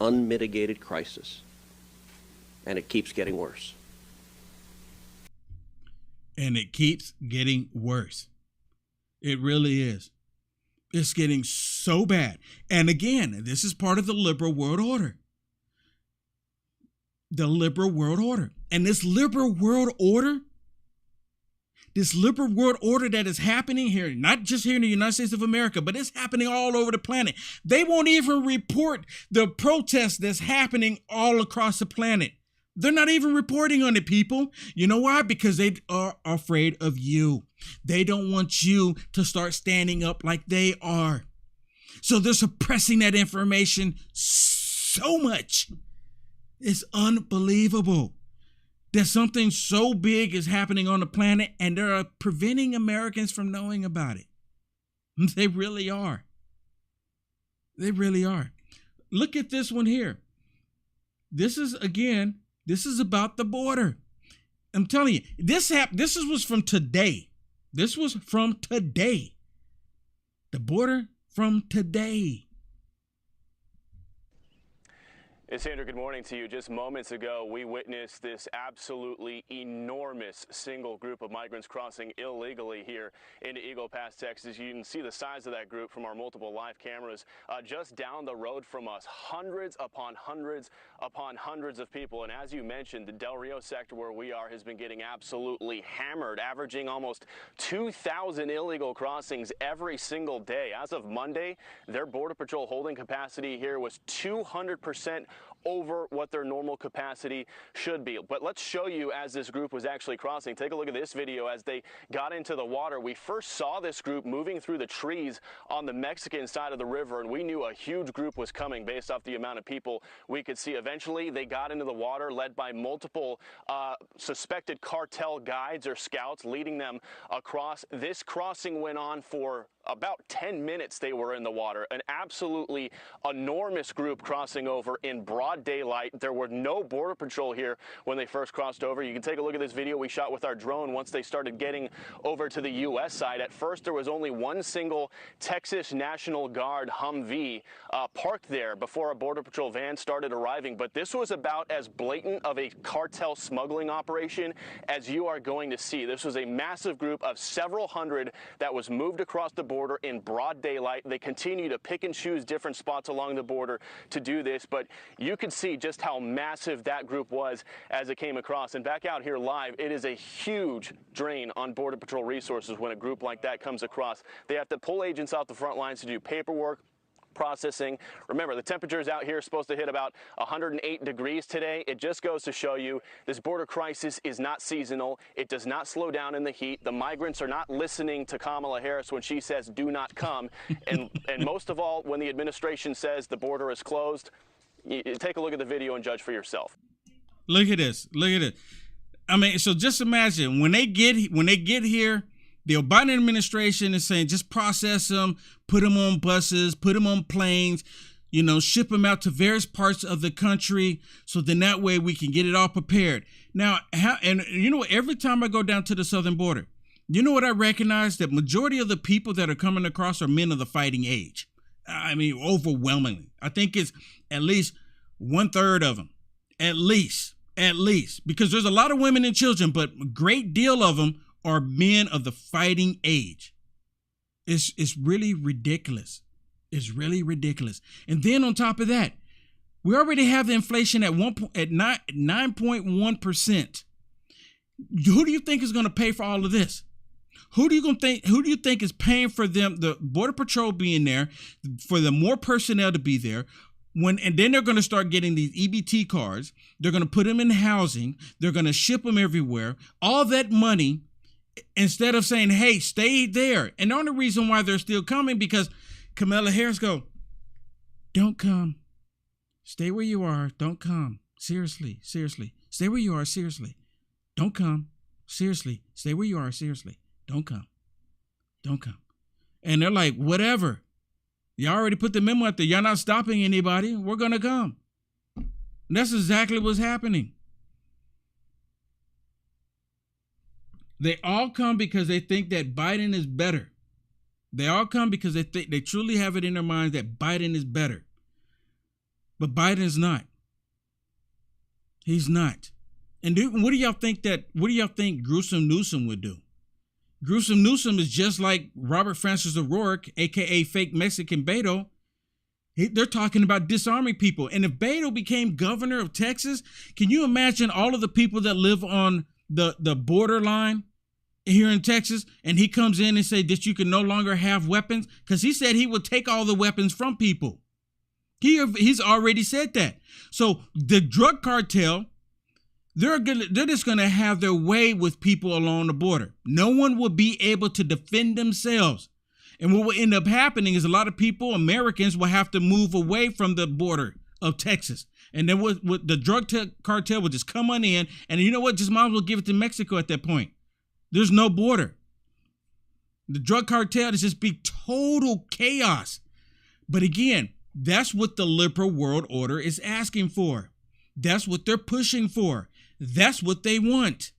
unmitigated crisis, and it keeps getting worse. And it keeps getting worse. It really is. It's getting so bad. And again, this is part of the liberal world order. The liberal world order. And this liberal world order that is happening here, not just here in the United States of America, but it's happening all over the planet. They won't even report the protests that's happening all across the planet. They're not even reporting on it, people. You know why? Because they are afraid of you. They don't want you to start standing up like they are. So they're suppressing that information so much. It's unbelievable that something so big is happening on the planet and they're preventing Americans from knowing about it. They really are. They really are. Look at this one here. This is about the border. I'm telling you, this was from today. This was from today. The border from today. Hey, Sandra, good morning to you. Just moments ago, we witnessed this absolutely enormous single group of migrants crossing illegally here into Eagle Pass, Texas. You can see the size of that group from our multiple live cameras just down the road from us. Hundreds upon hundreds upon hundreds of people. And as you mentioned, the Del Rio sector where we are has been getting absolutely hammered, averaging almost 2,000 illegal crossings every single day. As of Monday, their Border Patrol holding capacity here was 200% over what their normal capacity should be. But let's show you as this group was actually crossing. Take a look at this video as they got into the water. We first saw this group moving through the trees on the Mexican side of the river, and we knew a huge group was coming based off the amount of people we could see. Eventually, they got into the water led by multiple suspected cartel guides or scouts leading them across. This crossing went on for about 10 minutes. They were in the water. An absolutely enormous group crossing over in broad daylight. There were no Border Patrol here when they first crossed over. You can take a look at this video we shot with our drone once they started getting over to the U.S. side. At first, there was only one single Texas National Guard Humvee parked there before a Border Patrol van started arriving. But this was about as blatant of a cartel smuggling operation as you are going to see. This was a massive group of several hundred that was moved across the border in broad daylight. They continue to pick and choose different spots along the border to do this, but you can see just how massive that group was as it came across. And back out here live, it is a huge drain on Border Patrol resources when a group like that comes across. They have to pull agents out the front lines to do paperwork, processing. Remember, the temperatures out here are supposed to hit about 108 degrees today. It just goes to show you this border crisis is not seasonal. It does not slow down in the heat. The migrants are not listening to Kamala Harris when she says do not come. And most of all, when the administration says the border is closed, you take a look at the video and judge for yourself. Look at this. Look at it. I mean, so just imagine when they get here, the Biden administration is saying just process them, put them on buses, put them on planes, ship them out to various parts of the country. So then that way we can get it all prepared. Now, every time I go down to the southern border, you know what I recognize? That majority of the people that are coming across are men of the fighting age. I mean, overwhelmingly. I think it's at least 1/3 of them. At least. Because there's a lot of women and children, but a great deal of them are men of the fighting age. It's really ridiculous. It's really ridiculous. And then on top of that, we already have the inflation at 9.1%. Who do you think is going to pay for all of this? Who do you think is paying for them, the Border Patrol being there, for the more personnel to be there? And then they're going to start getting these EBT cards. They're going to put them in housing. They're going to ship them everywhere. All that money instead of saying, hey, stay there. And the only reason why they're still coming because Kamala Harris go, don't come. Stay where you are. Don't come. Seriously, seriously. Stay where you are. Seriously. Don't come. Seriously. Stay where you are. Seriously. Don't come. Don't come. And they're like, whatever. You already put the memo out there. You're not stopping anybody. We're going to come. And that's exactly what's happening. They all come because they think that Biden is better. They all come because they think they truly have it in their minds that Biden is better. But Biden's not. He's not. And what do y'all think gruesome Newsom would do? Gruesome Newsom is just like Robert Francis O'Rourke, aka fake Mexican Beto. They're talking about disarming people. And if Beto became governor of Texas, can you imagine all of the people that live on the borderline here in Texas, and he comes in and say that you can no longer have weapons? Because he said he would take all the weapons from people. He's already said that. So the drug cartel, they're just going to have their way with people along the border. No one will be able to defend themselves. And what will end up happening is a lot of people, Americans, will have to move away from the border of Texas. And then the drug cartel will just come on in. And you know what? Just might as well give it to Mexico at that point. There's no border. The drug cartel is just be total chaos. But again, that's what the liberal world order is asking for. That's what they're pushing for. That's what they want.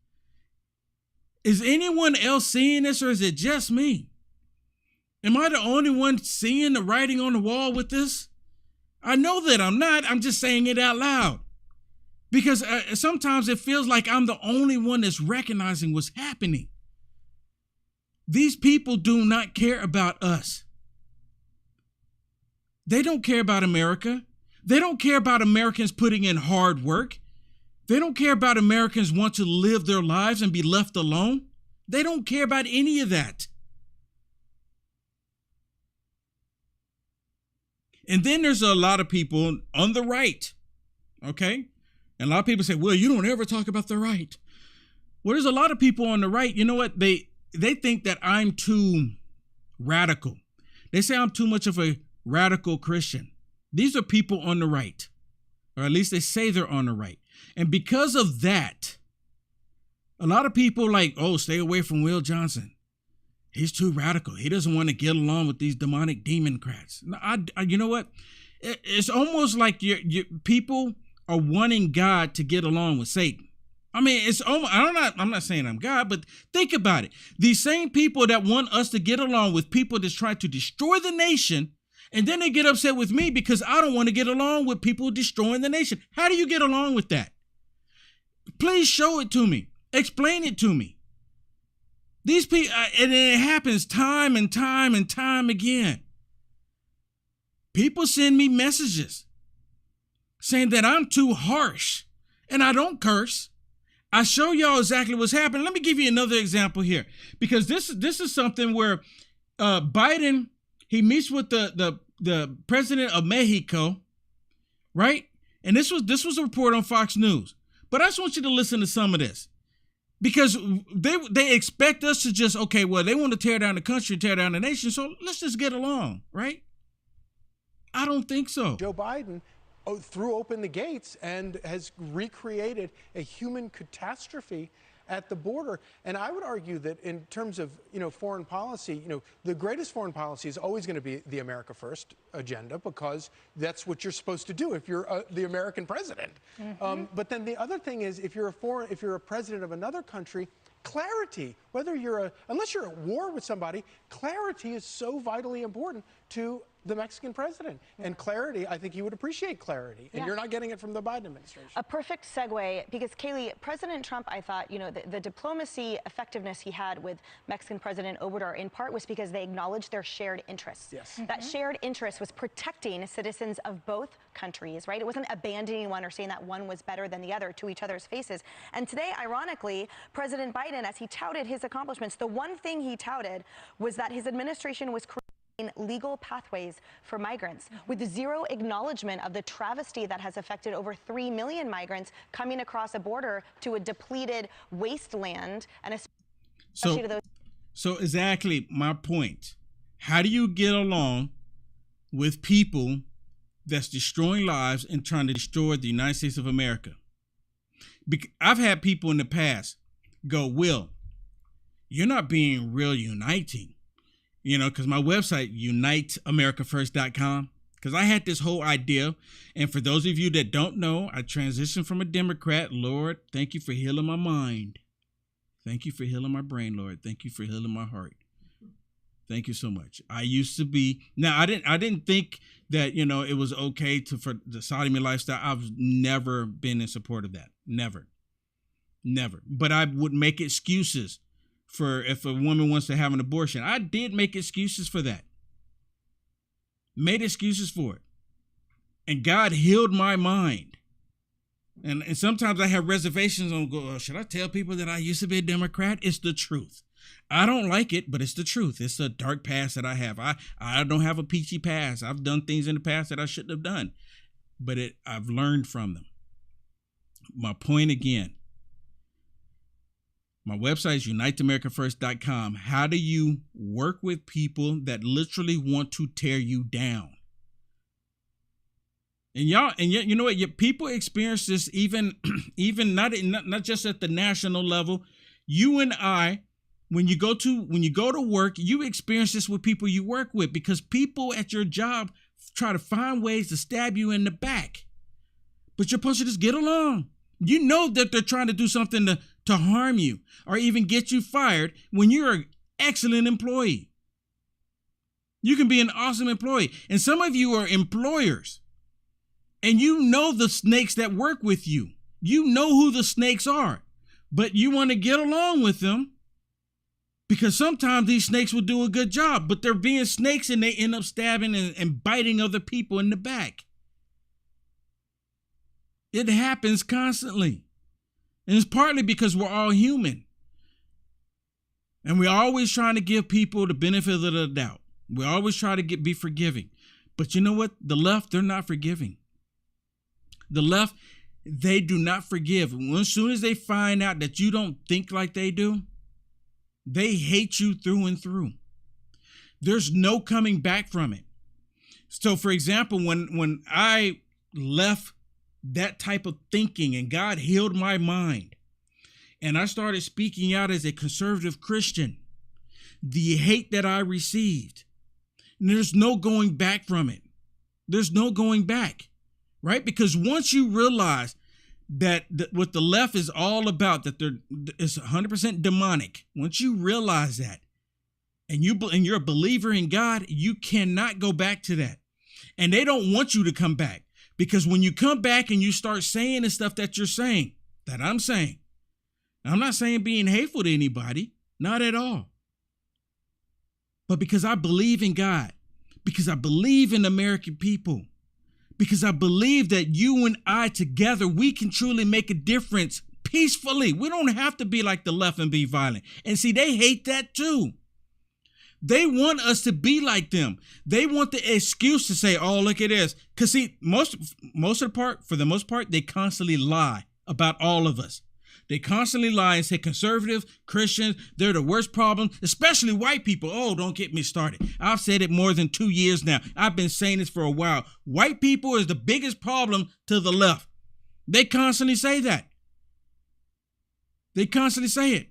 Is anyone else seeing this, or is it just me? Am I the only one seeing the writing on the wall with this? I know that I'm not. I'm just saying it out loud. Because sometimes it feels like I'm the only one that's recognizing what's happening. These people do not care about us. They don't care about America. They don't care about Americans putting in hard work. They don't care about Americans want to live their lives and be left alone. They don't care about any of that. And then there's a lot of people on the right, okay? And a lot of people say, well, you don't ever talk about the right. Well, there's a lot of people on the right, you know what? They think that I'm too radical. They say I'm too much of a radical Christian. These are people on the right, or at least they say they're on the right. And because of that, a lot of people like, oh, stay away from Will Johnson. He's too radical. He doesn't want to get along with these demonic Democrats. You know what? It's almost like people are wanting God to get along with Satan. I mean, it's almost, I'm not saying I'm God, but think about it. These same people that want us to get along with people that's trying to destroy the nation, and then they get upset with me because I don't want to get along with people destroying the nation. How do you get along with that? Please show it to me. Explain it to me. These people, and it happens time and time and time again. People send me messages saying that I'm too harsh, and I don't curse. I show y'all exactly what's happening. Let me give you another example here, because this is something where Biden, he meets with the president of Mexico, right? And this was a report on Fox News. But I just want you to listen to some of this, because they expect us to just, okay, well, they want to tear down the country, tear down the nation, so let's just get along, right? I don't think so. Joe Biden threw open the gates and has recreated a human catastrophe at the border. And I would argue that in terms of, foreign policy, the greatest foreign policy is always going to be the America First agenda, because that's what you're supposed to do if you're the American president. Mm-hmm. But then the other thing is, if you're a president of another country, clarity, unless you're at war with somebody, clarity is so vitally important to the Mexican president. And clarity, I think he would appreciate clarity. And you're not getting it from the Biden administration. A perfect segue, because Kaylee, President Trump, I thought, the diplomacy effectiveness he had with Mexican President Obrador in part was because they acknowledged their shared interests. Yes. Mm-hmm. That shared interest was protecting citizens of both countries, right? It wasn't abandoning one or saying that one was better than the other to each other's faces. And today, ironically, President Biden, as he touted his accomplishments, the one thing he touted was that his administration was creating legal pathways for migrants, with zero acknowledgement of the travesty that has affected over 3 million migrants coming across a border to a depleted wasteland. And So exactly my point. How do you get along with people that's destroying lives and trying to destroy the United States of America? I've had people in the past go, Will, you're not being real uniting. You know, because my website, uniteamericafirst.com, because I had this whole idea. And for those of you that don't know, I transitioned from a Democrat. Lord, thank you for healing my mind. Thank you for healing my brain, Lord. Thank you for healing my heart. Thank you so much. I used to be, now I didn't think that, you know, it was okay for the sodomy lifestyle. I've never been in support of that. Never. But I would make excuses for if a woman wants to have an abortion. I did make excuses for that. Made excuses for it. And God healed my mind. And sometimes I have reservations on, should I tell people that I used to be a Democrat? It's the truth. I don't like it, but it's the truth. It's a dark past that I have. I don't have a peachy past. I've done things in the past that I shouldn't have done. But I've learned from them. My point again, my website is uniteamericafirst.com. How do you work with people that literally want to tear you down? And you know what? People experience this even not just at the national level. You and I, when you go to work, you experience this with people you work with, because people at your job try to find ways to stab you in the back. But you're supposed to just get along. You know that they're trying to do something to harm you or even get you fired when you're an excellent employee. You can be an awesome employee. And some of you are employers. And you know the snakes that work with you. You know who the snakes are. But you want to get along with them because sometimes these snakes will do a good job. But they're being snakes and they end up stabbing and biting other people in the back. It happens constantly. And it's partly because we're all human. And we're always trying to give people the benefit of the doubt. We always try to be forgiving. But you know what? The left, they're not forgiving. The left, they do not forgive. As soon as they find out that you don't think like they do, they hate you through and through. There's no coming back from it. So, for example, when I left that type of thinking and God healed my mind and I started speaking out as a conservative Christian, the hate that I received, there's no going back from it. There's no going back, right? Because once you realize that what the left is all about, that it's 100% demonic, once you realize that and you're a believer in God, you cannot go back to that. And they don't want you to come back. Because when you come back and you start saying the stuff that you're saying, that I'm saying, I'm not saying being hateful to anybody, not at all. But because I believe in God, because I believe in American people, because I believe that you and I together, we can truly make a difference peacefully. We don't have to be like the left and be violent. And see, they hate that too. They want us to be like them. They want the excuse to say, oh, look at this. Because see, for the most part, they constantly lie about all of us. They constantly lie and say conservative, Christians, they're the worst problem, especially white people. Oh, don't get me started. I've said it more than 2 years now. I've been saying this for a while. White people is the biggest problem to the left. They constantly say that. They constantly say it.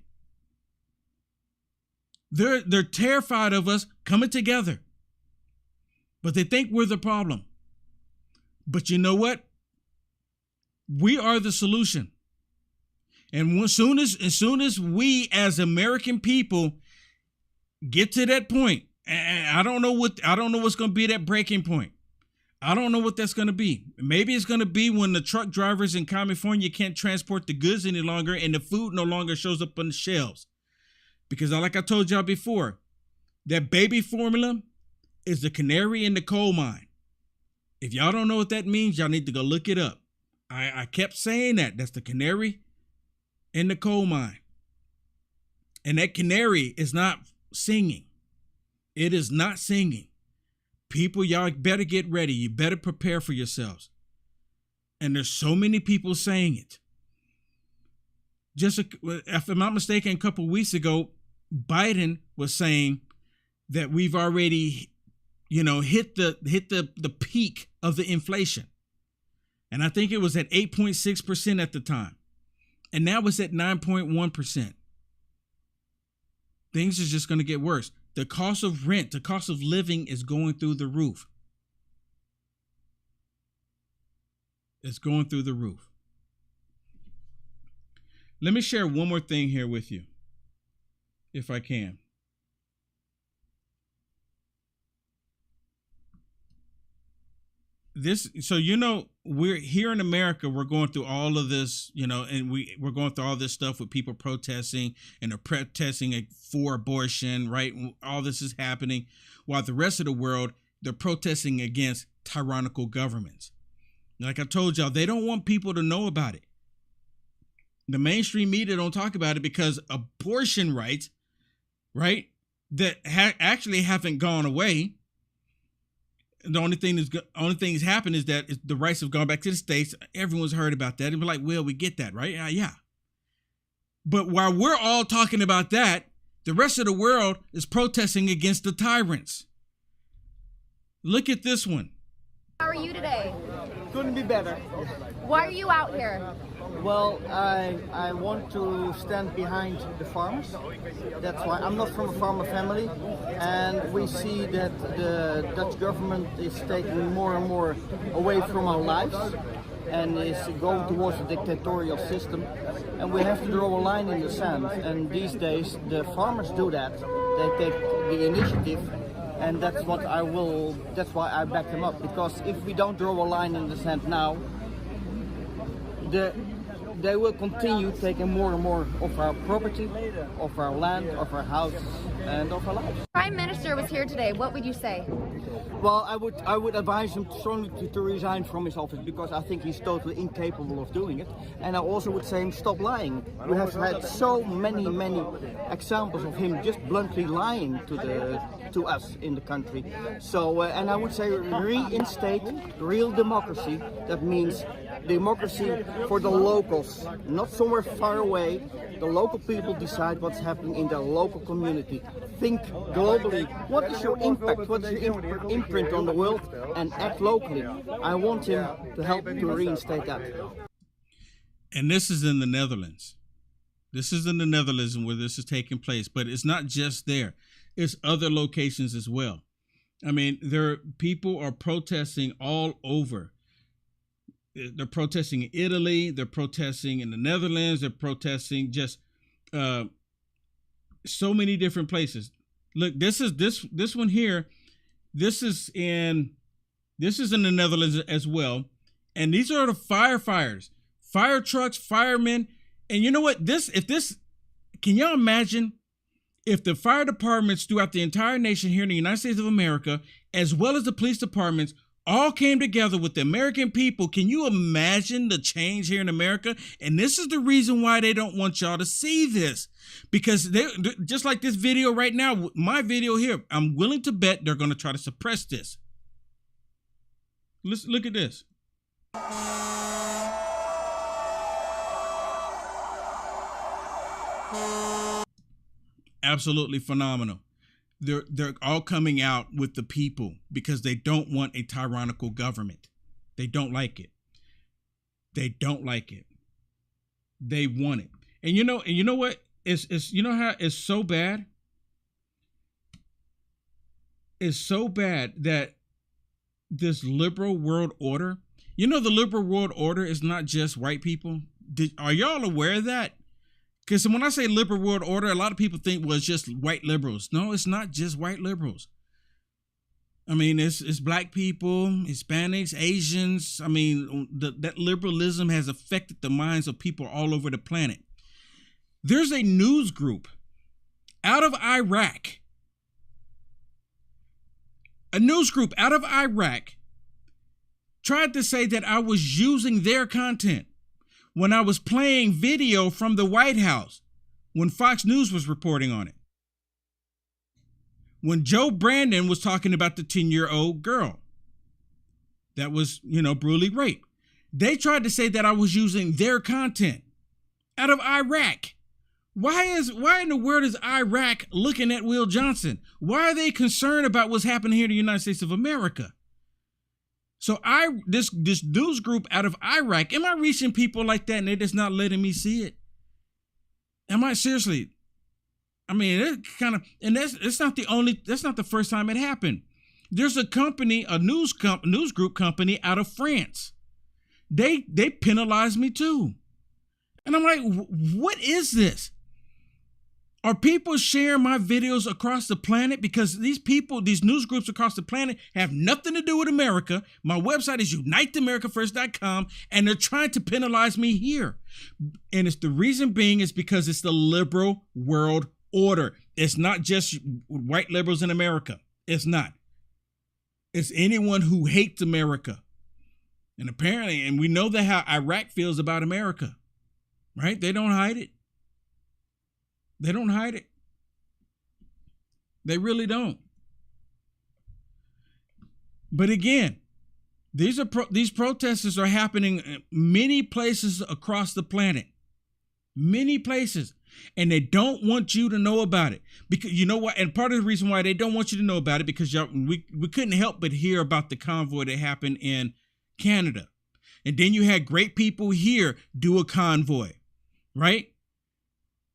They're terrified of us coming together. But they think we're the problem. But you know what? We are the solution. And as soon as we as American people get to that point, and I don't know what's going to be that breaking point. I don't know what that's going to be. Maybe it's going to be when the truck drivers in California can't transport the goods any longer and the food no longer shows up on the shelves. Because like I told y'all before, that baby formula is the canary in the coal mine. If y'all don't know what that means, y'all need to go look it up. I kept saying that. That's the canary in the coal mine. And that canary is not singing. It is not singing. People, y'all better get ready. You better prepare for yourselves. And there's so many people saying it. If I'm not mistaken, a couple of weeks ago, Biden was saying that we've already, hit the peak of the inflation. And I think it was at 8.6% at the time. And now it's at 9.1%. Things are just going to get worse. The cost of rent, the cost of living is going through the roof. It's going through the roof. Let me share one more thing here with you, if I can. We're here in America, we're going through all of this, and we're going through all this stuff with people protesting and they're protesting for abortion, right? All this is happening while the rest of the world, they're protesting against tyrannical governments. Like I told y'all, they don't want people to know about it. The mainstream media don't talk about it because abortion rights, right, that actually haven't gone away. The only thing that's happened is that the rights have gone back to the states. Everyone's heard about that and be like, well, we get that, right? Yeah. But while we're all talking about that, the rest of the world is protesting against the tyrants. Look at this one. How are you today? Couldn't be better. Why are you out here? Well, I want to stand behind the farmers. That's why I'm not from a farmer family, and we see that the Dutch government is taking more and more away from our lives and is going towards a dictatorial system, and we have to draw a line in the sand. And these days the farmers do that. They take the initiative. And that's why I back them up, because if we don't draw a line in the sand now, they will continue taking more and more of our property, of our land, of our houses, and of our lives. Prime Minister was here today. What would you say? Well, I would advise him strongly to resign from his office, because I think he's totally incapable of doing it. And I also would say him stop lying. We have had so many examples of him just bluntly lying to us in the country. So, and I would say reinstate real democracy. That means democracy for the locals, not somewhere far away. The local people decide what's happening in their local community. Think globally. What is your impact? What is your imprint on the world? And act locally. I want him to help to reinstate that. And this is in the Netherlands. This is in the Netherlands where this is taking place. But it's not just there. It's other locations as well. I mean, people are protesting all over. They're protesting in Italy. They're protesting in the Netherlands. They're protesting just so many different places. Look, this one here. This is in the Netherlands as well. And these are the firefighters, fire trucks, firemen. And you know what? Can y'all imagine if the fire departments throughout the entire nation here in the United States of America, as well as the police departments, all came together with the American people? Can you imagine the change here in America? And this is the reason why they don't want y'all to see this. Because they, just like this video right now, my video here, I'm willing to bet they're going to try to suppress this. Let's look at this. Absolutely phenomenal. They're all coming out with the people because they don't want a tyrannical government. They don't like it. They don't like it. They want it. And you know what? It's you know how it's so bad? It's so bad that this liberal world order, the liberal world order is not just white people. Are y'all aware of that? Because when I say liberal world order, a lot of people think, well, it's just white liberals. No, it's not just white liberals. I mean, it's black people, Hispanics, Asians. I mean, that liberalism has affected the minds of people all over the planet. There's a news group out of Iraq. A news group out of Iraq tried to say that I was using their content when I was playing video from the White House, when Fox News was reporting on it. When Joe Brandon was talking about the 10-year-old girl that was, brutally raped. They tried to say that I was using their content out of Iraq Why in the world is Iraq looking at Will Johnson? Why are they concerned about what's happening here in the United States of America? So this news group out of Iraq, am I reaching people like that and they're just not letting me see it? Am I seriously? I mean, it kind of, and that's not the first time it happened. There's a company, a news group company out of France. They penalized me too. And I'm like, what is this? Are people sharing my videos across the planet? Because these news groups across the planet have nothing to do with America. My website is uniteamericafirst.com, and they're trying to penalize me here. And it's the reason being is because it's the liberal world order. It's not just white liberals in America. It's not. It's anyone who hates America. And apparently, and we know that how Iraq feels about America, right? They don't hide it. They don't hide it. They really don't. But again, these protesters are happening in many places across the planet. Many places. And they don't want you to know about it. Because you know what? And part of the reason why they don't want you to know about it, because we couldn't help but hear about the convoy that happened in Canada. And then you had great people here do a convoy, right?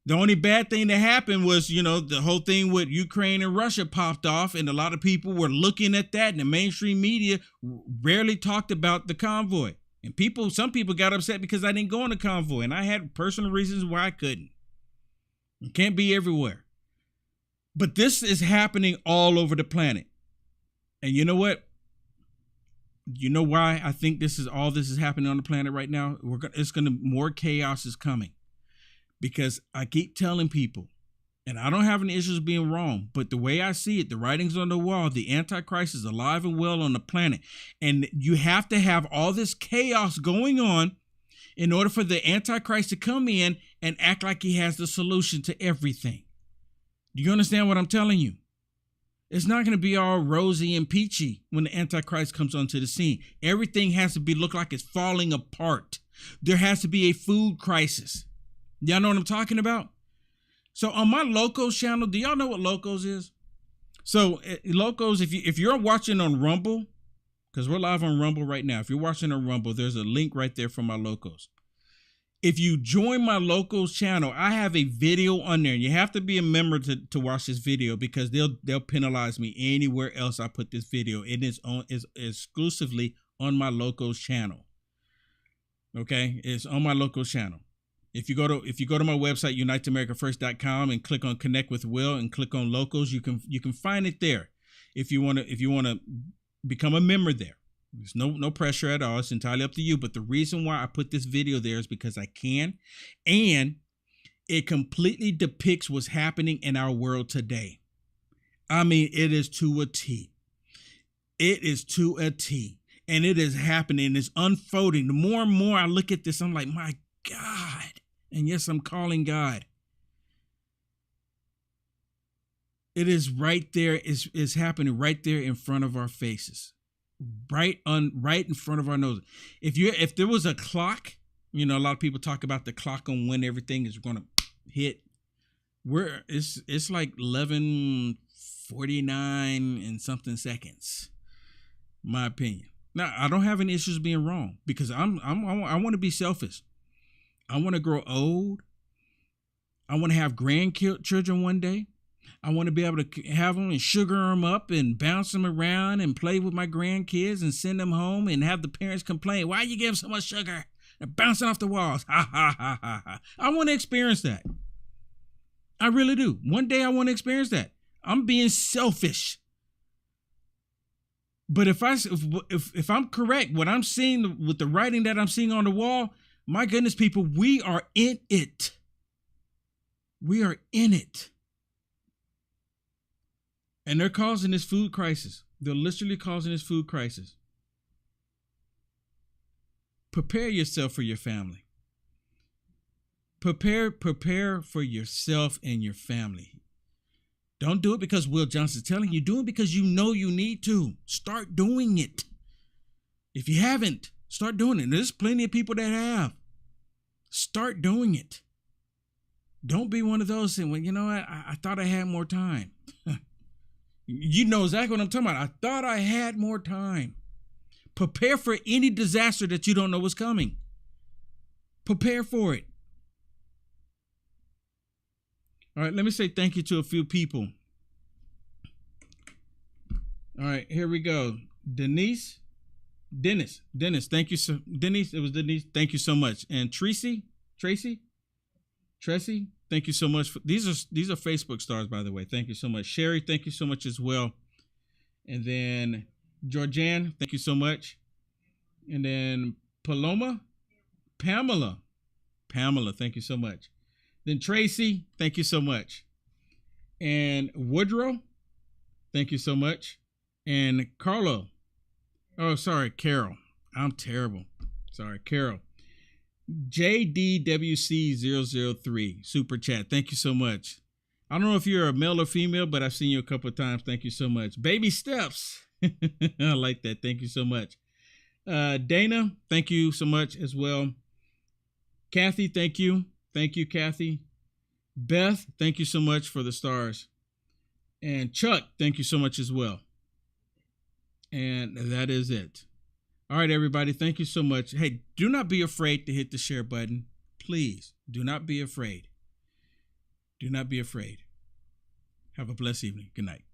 The only bad thing that happened was, the whole thing with Ukraine and Russia popped off, and a lot of people were looking at that, and the mainstream media rarely talked about the convoy. And some people got upset because I didn't go on the convoy, and I had personal reasons why I couldn't. It can't be everywhere. But this is happening all over the planet. And you know what? You know why I think this is happening on the planet right now? More chaos is coming. Because I keep telling people, and I don't have any issues being wrong, but the way I see it, the writing's on the wall, the Antichrist is alive and well on the planet. And you have to have all this chaos going on in order for the Antichrist to come in and act like he has the solution to everything. Do you understand what I'm telling you? It's not going to be all rosy and peachy when the Antichrist comes onto the scene. Everything has to look like it's falling apart. There has to be a food crisis. Y'all know what I'm talking about? So on my Locos channel, do y'all know what Locos is? So Locos, if you're watching on Rumble, because we're live on Rumble right now. If you're watching on Rumble, there's a link right there for my Locos. If you join my Locos channel, I have a video on there. And you have to be a member to watch this video because they'll penalize me anywhere else I put this video. It is exclusively on my Locos channel. Okay, it's on my Locos channel. If you go to my website, uniteamericafirst.com, and click on Connect with Will and click on Locos, you can find it there. If you want to become a member there. There's no pressure at all. It's entirely up to you. But the reason why I put this video there is because I can, and it completely depicts what's happening in our world today. I mean, it is to a T. It is to a T. And it is happening. It's unfolding. The more and more I look at this, I'm like, my God. And yes, I'm calling God. It is right there. It's happening right there in front of our faces. Right in front of our noses. If there was a clock, a lot of people talk about the clock on when everything is going to hit. It's like 11:49 and something seconds. My opinion. Now, I don't have any issues being wrong because I want to be selfish. I want to grow old. I want to have grandchildren one day. I want to be able to have them and sugar them up and bounce them around and play with my grandkids and send them home and have the parents complain, why you give so much sugar? They're bouncing off the walls. Ha, ha, ha, ha, ha. I want to experience that. I really do. One day I want to experience that. I'm being selfish. But if I'm correct, what I'm seeing with the writing that I'm seeing on the wall, my goodness, people, we are in it. We are in it. And they're causing this food crisis. They're literally causing this food crisis. Prepare yourself for your family. Prepare for yourself and your family. Don't do it because Will Johnson's telling you. Do it because you know you need to. Start doing it. If you haven't, start doing it. There's plenty of people that have. Start doing it. Don't be one of those saying, well, you know what? I thought I had more time. You know exactly what I'm talking about. I thought I had more time. Prepare for any disaster that you don't know is coming. Prepare for it. All right, let me say thank you to a few people. All right, here we go. Dennis, thank you so. Denise, it was Denise. Thank you so much. And Tracy, thank you so much. These are Facebook stars, by the way. Thank you so much. Sherry, thank you so much as well. And then Georgianne, thank you so much. And then Pamela, thank you so much. Then Tracy, thank you so much. And Woodrow, thank you so much. And Carlo, Carol. I'm terrible. Sorry, Carol. JDWC003, super chat. Thank you so much. I don't know if you're a male or female, but I've seen you a couple of times. Thank you so much. Baby Steps. I like that. Thank you so much. Dana, thank you so much as well. Kathy, thank you. Thank you, Kathy. Beth, thank you so much for the stars. And Chuck, thank you so much as well. And that is it. All right, everybody. Thank you so much. Hey, do not be afraid to hit the share button. Please do not be afraid. Do not be afraid. Have a blessed evening. Good night.